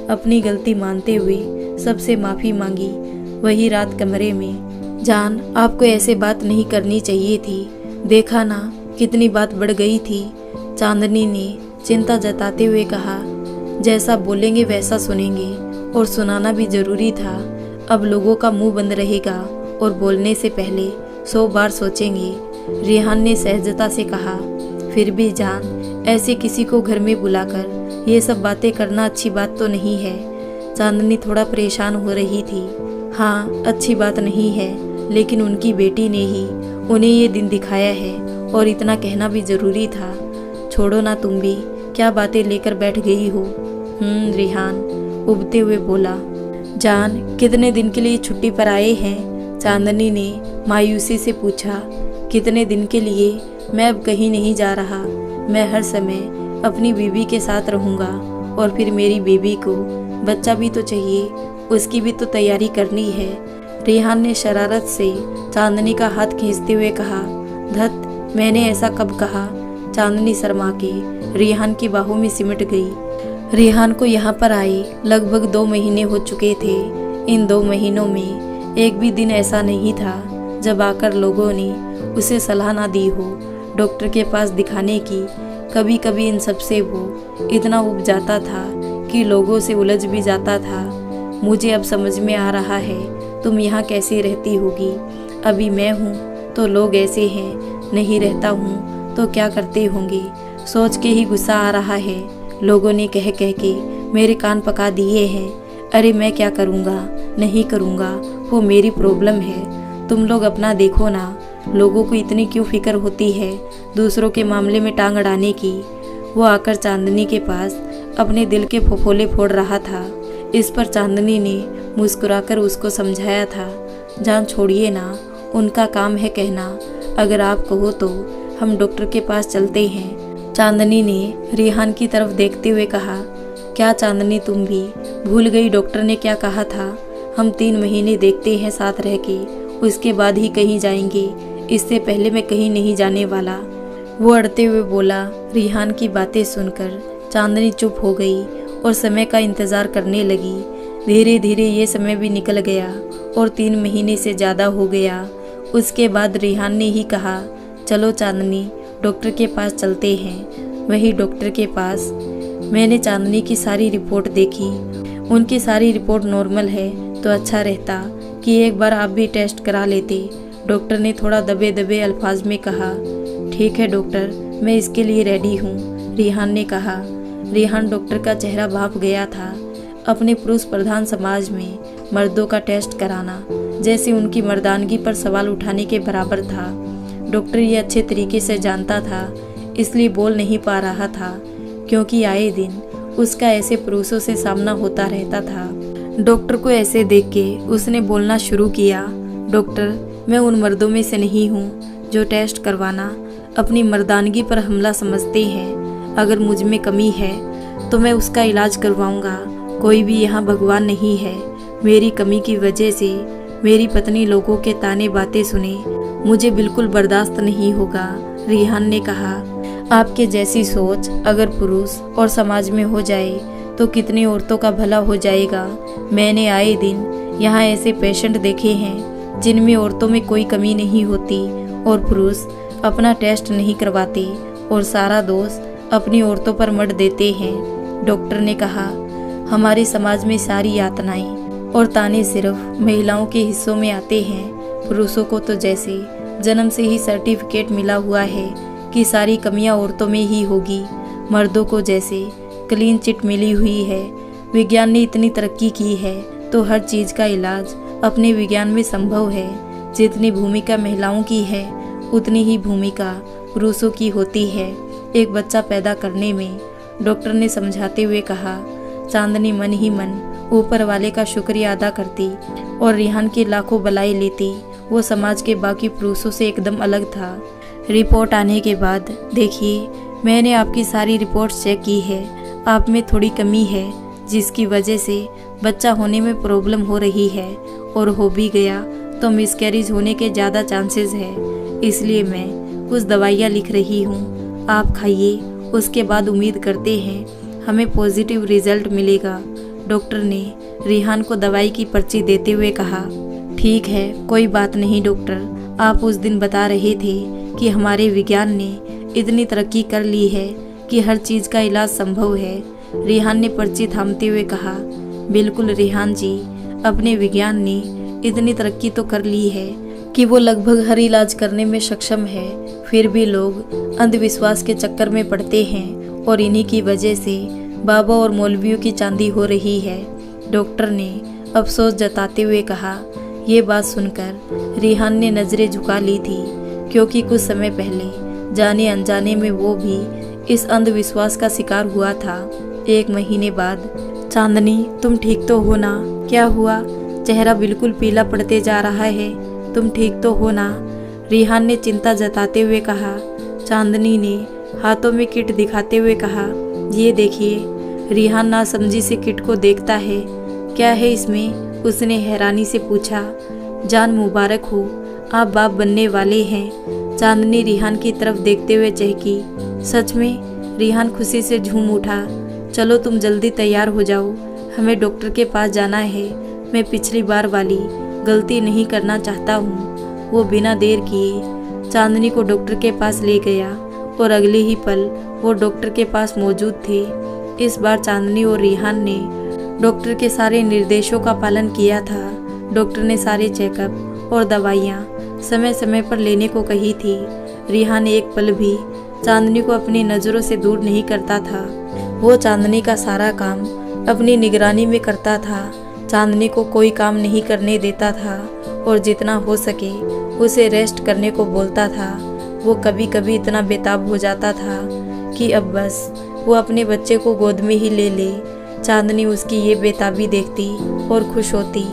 S1: अपनी गलती मानते हुए सबसे माफ़ी मांगी। वही रात कमरे में, जान आपको ऐसे बात नहीं करनी चाहिए थी, देखा ना कितनी बात बढ़ गई थी। चांदनी ने चिंता जताते हुए कहा, जैसा बोलेंगे वैसा सुनेंगे और सुनाना भी जरूरी था। अब लोगों का मुंह बंद रहेगा और बोलने से पहले 100 बार सोचेंगे। रेहान ने सहजता से कहा, फिर भी जान ऐसे किसी को घर में बुलाकर ये सब बातें करना अच्छी बात तो नहीं है। चांदनी थोड़ा परेशान हो रही थी। हाँ अच्छी बात नहीं है, लेकिन उनकी बेटी ने ही उन्हें ये दिन दिखाया है और इतना कहना भी जरूरी था। छोड़ो ना, तुम भी क्या बातें लेकर बैठ गई हो? रेहान उबते हुए बोला। जान कितने दिन के लिए छुट्टी पर आए हैं? चांदनी ने मायूसी से पूछा। कितने दिन के लिए? मैं अब कहीं नहीं जा रहा। मैं हर समय अपनी बीवी के साथ रहूँगा और फिर मेरी बीवी को बच्चा भी तो चाहिए, उसकी भी तो तैयारी करनी है। रेहान ने शरारत से चांदनी का हाथ खींचते हुए कहा। धत, मैंने ऐसा कब कहा? चांदनी शर्मा के रेहान की बाहों में सिमट गई। रेहान को यहाँ पर आए लगभग 2 महीने हो चुके थे। इन 2 महीनों में एक भी दिन ऐसा नहीं था जब आकर लोगों ने उसे सलाह ना दी हो डॉक्टर के पास दिखाने की। कभी कभी इन सब से वो इतना उब जाता था कि लोगों से उलझ भी जाता था। मुझे अब समझ में आ रहा है तुम यहाँ कैसे रहती होगी। अभी मैं हूँ तो लोग ऐसे हैं, नहीं रहता हूँ तो क्या करते होंगे, सोच के ही गुस्सा आ रहा है। लोगों ने कह कह के मेरे कान पका दिए हैं। अरे मैं क्या करूँगा, नहीं करूँगा, वो मेरी प्रॉब्लम है। तुम लोग अपना देखो ना, लोगों को इतनी क्यों फिक्र होती है दूसरों के मामले में टांग अड़ाने की। वो आकर चांदनी के पास अपने दिल के फफोले फोड़ रहा था। इस पर चांदनी ने मुस्कुराकर उसको समझाया था, जान छोड़िए ना, उनका काम है कहना, अगर आप कहो तो हम डॉक्टर के पास चलते हैं। चांदनी ने रिहान की तरफ देखते हुए कहा, क्या चांदनी तुम भी भूल गई डॉक्टर ने क्या कहा था? हम 3 महीने देखते हैं साथ रह के, उसके बाद ही कहीं जाएंगे, इससे पहले मैं कहीं नहीं जाने वाला। वो अड़ते हुए बोला। रिहान की बातें सुनकर चांदनी चुप हो गई और समय का इंतज़ार करने लगी। धीरे धीरे ये समय भी निकल गया और 3 महीने से ज़्यादा हो गया। उसके बाद रिहान ने ही कहा, चलो चांदनी डॉक्टर के पास चलते हैं। वही डॉक्टर के पास मैंने चांदनी की सारी रिपोर्ट देखी। उनकी सारी रिपोर्ट नॉर्मल है, तो अच्छा रहता कि एक बार आप भी टेस्ट करा लेते। डॉक्टर ने थोड़ा दबे दबे अल्फाज में कहा। ठीक है डॉक्टर, मैं इसके लिए रेडी हूँ, रिहान ने कहा। रिहान डॉक्टर का चेहरा भाप गया था। अपने पुरुष प्रधान समाज में मर्दों का टेस्ट कराना जैसे उनकी मर्दानगी पर सवाल उठाने के बराबर था। डॉक्टर ये अच्छे तरीके से जानता था, इसलिए बोल नहीं पा रहा था, क्योंकि आए दिन उसका ऐसे पुरुषों से सामना होता रहता था। डॉक्टर को ऐसे देख के उसने बोलना शुरू किया, डॉक्टर, मैं उन मर्दों में से नहीं हूँ जो टेस्ट करवाना अपनी मर्दानगी पर हमला समझते हैं। अगर मुझ में कमी है तो मैं उसका इलाज करवाऊंगा। कोई भी यहाँ भगवान नहीं है। मेरी कमी की वजह से मेरी पत्नी लोगों के ताने बातें सुने, मुझे बिल्कुल बर्दाश्त नहीं होगा। रिहान ने कहा, आपके जैसी सोच अगर पुरुष और समाज में हो जाए तो कितनी औरतों का भला हो जाएगा। मैंने आए दिन यहाँ ऐसे पेशेंट देखे हैं जिनमें औरतों में कोई कमी नहीं होती और पुरुष अपना टेस्ट नहीं करवाते और सारा दोष अपनी औरतों पर मढ़ देते हैं। डॉक्टर ने कहा, हमारे समाज में सारी यातनाएं और ताने सिर्फ महिलाओं के हिस्सों में आते हैं। पुरुषों को तो जैसे जन्म से ही सर्टिफिकेट मिला हुआ है कि सारी कमियां औरतों में ही होगी। मर्दों को जैसे क्लीन चिट मिली हुई है। विज्ञान ने इतनी तरक्की की है तो हर चीज़ का इलाज अपने विज्ञान में संभव है। जितनी भूमिका महिलाओं की है उतनी ही भूमिका पुरुषों की होती है एक बच्चा पैदा करने में, डॉक्टर ने समझाते हुए कहा। चांदनी मन ही मन ऊपर वाले का शुक्रिया अदा करती और रिहान की लाखों बलाई लेती। वो समाज के बाकी पुरुषों से एकदम अलग था। रिपोर्ट आने के बाद, देखिए, मैंने आपकी सारी रिपोर्ट्स चेक की है। आप में थोड़ी कमी है जिसकी वजह से बच्चा होने में प्रॉब्लम हो रही है, और हो भी गया तो मिसकैरेज होने के ज़्यादा चांसेस है। इसलिए मैं कुछ दवाइयाँ लिख रही हूँ, आप खाइए। उसके बाद उम्मीद करते हैं हमें पॉजिटिव रिजल्ट मिलेगा। डॉक्टर ने रिहान को दवाई की पर्ची देते हुए कहा। ठीक है, कोई बात नहीं डॉक्टर, आप उस दिन बता रहे थे कि हमारे विज्ञान ने इतनी तरक्की कर ली है कि हर चीज़ का इलाज संभव है। रिहान ने पर्ची थामते हुए कहा। बिल्कुल रिहान जी, अपने विज्ञान ने इतनी तरक्की तो कर ली है कि वो लगभग हर इलाज करने में सक्षम है। फिर भी लोग अंधविश्वास के चक्कर में पड़ते हैं और इन्हीं की वजह से बाबा और मौलवियों की चांदी हो रही है। डॉक्टर ने अफसोस जताते हुए कहा। ये बात सुनकर रिहान ने नज़रें झुका ली थी, क्योंकि कुछ समय पहले जाने अनजाने में वो भी इस अंधविश्वास का शिकार हुआ था। 1 महीने बाद, चांदनी तुम ठीक तो हो ना? क्या हुआ? चेहरा बिल्कुल पीला पड़ते जा रहा है, तुम ठीक तो हो ना? रिहान ने चिंता जताते हुए कहा। चांदनी ने हाथों में किट दिखाते हुए कहा, ये देखिए। रिहान नासमझी से किट को देखता है। क्या है इसमें? उसने हैरानी से पूछा। जान मुबारक हो, आप बाप बनने वाले हैं। चांदनी रिहान की तरफ देखते हुए चहकी। सच में? रिहान खुशी से झूम उठा। चलो तुम जल्दी तैयार हो जाओ, हमें डॉक्टर के पास जाना है। मैं पिछली बार वाली गलती नहीं करना चाहता हूँ। वो बिना देर किए चांदनी को डॉक्टर के पास ले गया और अगले ही पल वो डॉक्टर के पास मौजूद थे। इस बार चांदनी और रिहान ने डॉक्टर के सारे निर्देशों का पालन किया था। डॉक्टर ने सारे चेकअप और दवाइयाँ समय समय पर लेने को कही थी। रिहान एक पल भी चांदनी को अपनी नज़रों से दूर नहीं करता था। वो चांदनी का सारा काम अपनी निगरानी में करता था। चांदनी को कोई काम नहीं करने देता था और जितना हो सके उसे रेस्ट करने को बोलता था। वो कभी कभी इतना बेताब हो जाता था कि अब बस वो अपने बच्चे को गोद में ही ले ले। चांदनी उसकी ये बेताबी देखती और खुश होती।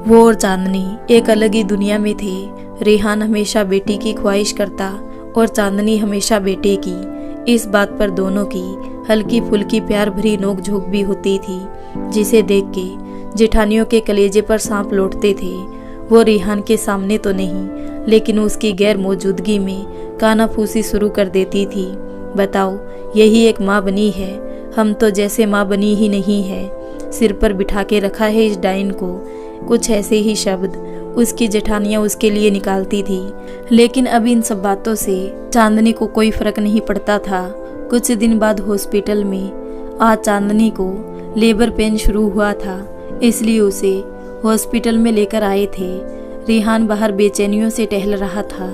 S1: वो और चांदनी एक अलग ही दुनिया में थे। रेहान हमेशा बेटी की ख्वाहिश करता और चांदनी हमेशा बेटे की। इस बात पर दोनों की हल्की फुल्की प्यार भरी नोकझोंक भी होती थी, जिसे देख के जेठानियों के कलेजे पर सांप लौटते थे। वो रेहान के सामने तो नहीं, लेकिन उसकी गैर मौजूदगी में कानाफूसी शुरू कर देती थी। बताओ, यही एक माँ बनी है? हम तो जैसे माँ बनी ही नहीं है। सिर पर बिठा के रखा है इस डाइन को। कुछ ऐसे ही शब्द उसकी जेठानियाँ उसके लिए निकालती थी। लेकिन अब इन सब बातों से चांदनी को कोई फर्क नहीं पड़ता था। कुछ दिन बाद हॉस्पिटल में आज चांदनी को लेबर पेन शुरू हुआ था, इसलिए उसे हॉस्पिटल में लेकर आए थे। रेहान बाहर बेचैनियों से टहल रहा था।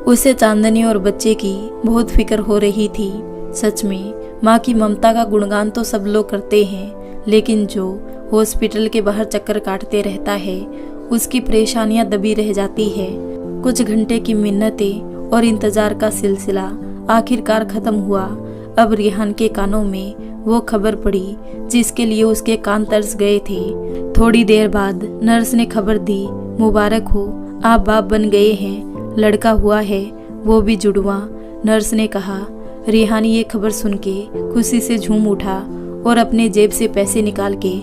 S1: उसे चांदनी और बच्चे की बहुत फिक्र हो रही थी। सच में माँ की ममता का गुणगान तो सब लोग करते हैं, लेकिन जो हॉस्पिटल के बाहर चक्कर काटते रहता है उसकी परेशानियां दबी रह जाती है। कुछ घंटे की मिन्नतें और इंतजार का सिलसिला आखिरकार खत्म हुआ। अब रेहान के कानों में वो खबर पड़ी जिसके लिए उसके कान तरस गए थे। थोड़ी देर बाद नर्स ने खबर दी, मुबारक हो, आप बाप बन गए हैं, लड़का हुआ है, वो भी जुड़वा। नर्स ने कहा। रेहान ये खबर सुन के खुशी से झूम उठा और अपने जेब से पैसे निकाल के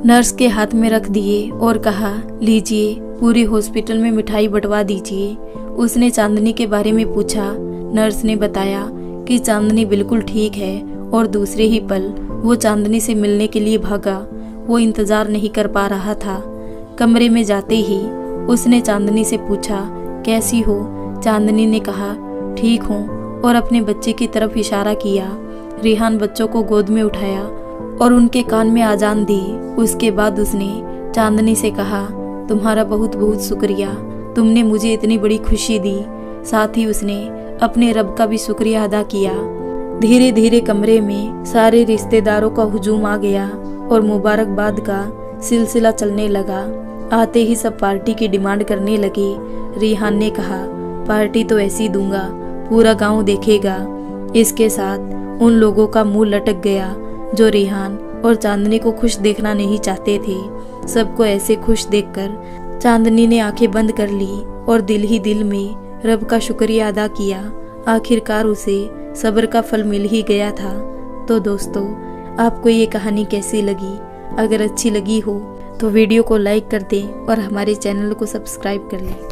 S1: नर्स के हाथ में रख दिए और कहा, लीजिए, पूरे हॉस्पिटल में मिठाई बंटवा दीजिए। उसने चांदनी के बारे में पूछा। नर्स ने बताया कि चांदनी बिल्कुल ठीक है और दूसरे ही पल वो चांदनी से मिलने के लिए भागा। वो इंतजार नहीं कर पा रहा था। कमरे में जाते ही उसने चांदनी से पूछा, कैसी हो? चांदनी ने कहा, ठीक हूँ, और अपने बच्चे की तरफ इशारा किया। रेहान बच्चों को गोद में उठाया और उनके कान में आजान दी। उसके बाद उसने चांदनी से कहा, तुम्हारा बहुत बहुत शुक्रिया, तुमने मुझे इतनी बड़ी खुशी दी। साथ ही उसने अपने रब का भी शुक्रिया अदा किया। धीरे धीरे कमरे में सारे रिश्तेदारों का हुजूम आ गया और मुबारकबाद का सिलसिला चलने लगा। आते ही सब पार्टी की डिमांड करने लगे। रेहान ने कहा, पार्टी तो ऐसी दूंगा, पूरा गांव देखेगा। इसके साथ उन लोगों का मुंह लटक गया जो रेहान और चांदनी को खुश देखना नहीं चाहते थे। सबको ऐसे खुश देखकर चांदनी ने आंखें बंद कर ली और दिल ही दिल में रब का शुक्रिया अदा किया। आखिरकार उसे सब्र का फल मिल ही गया था। तो दोस्तों, आपको ये कहानी कैसी लगी? अगर अच्छी लगी हो तो वीडियो को लाइक कर दें और हमारे चैनल को सब्सक्राइब कर लें।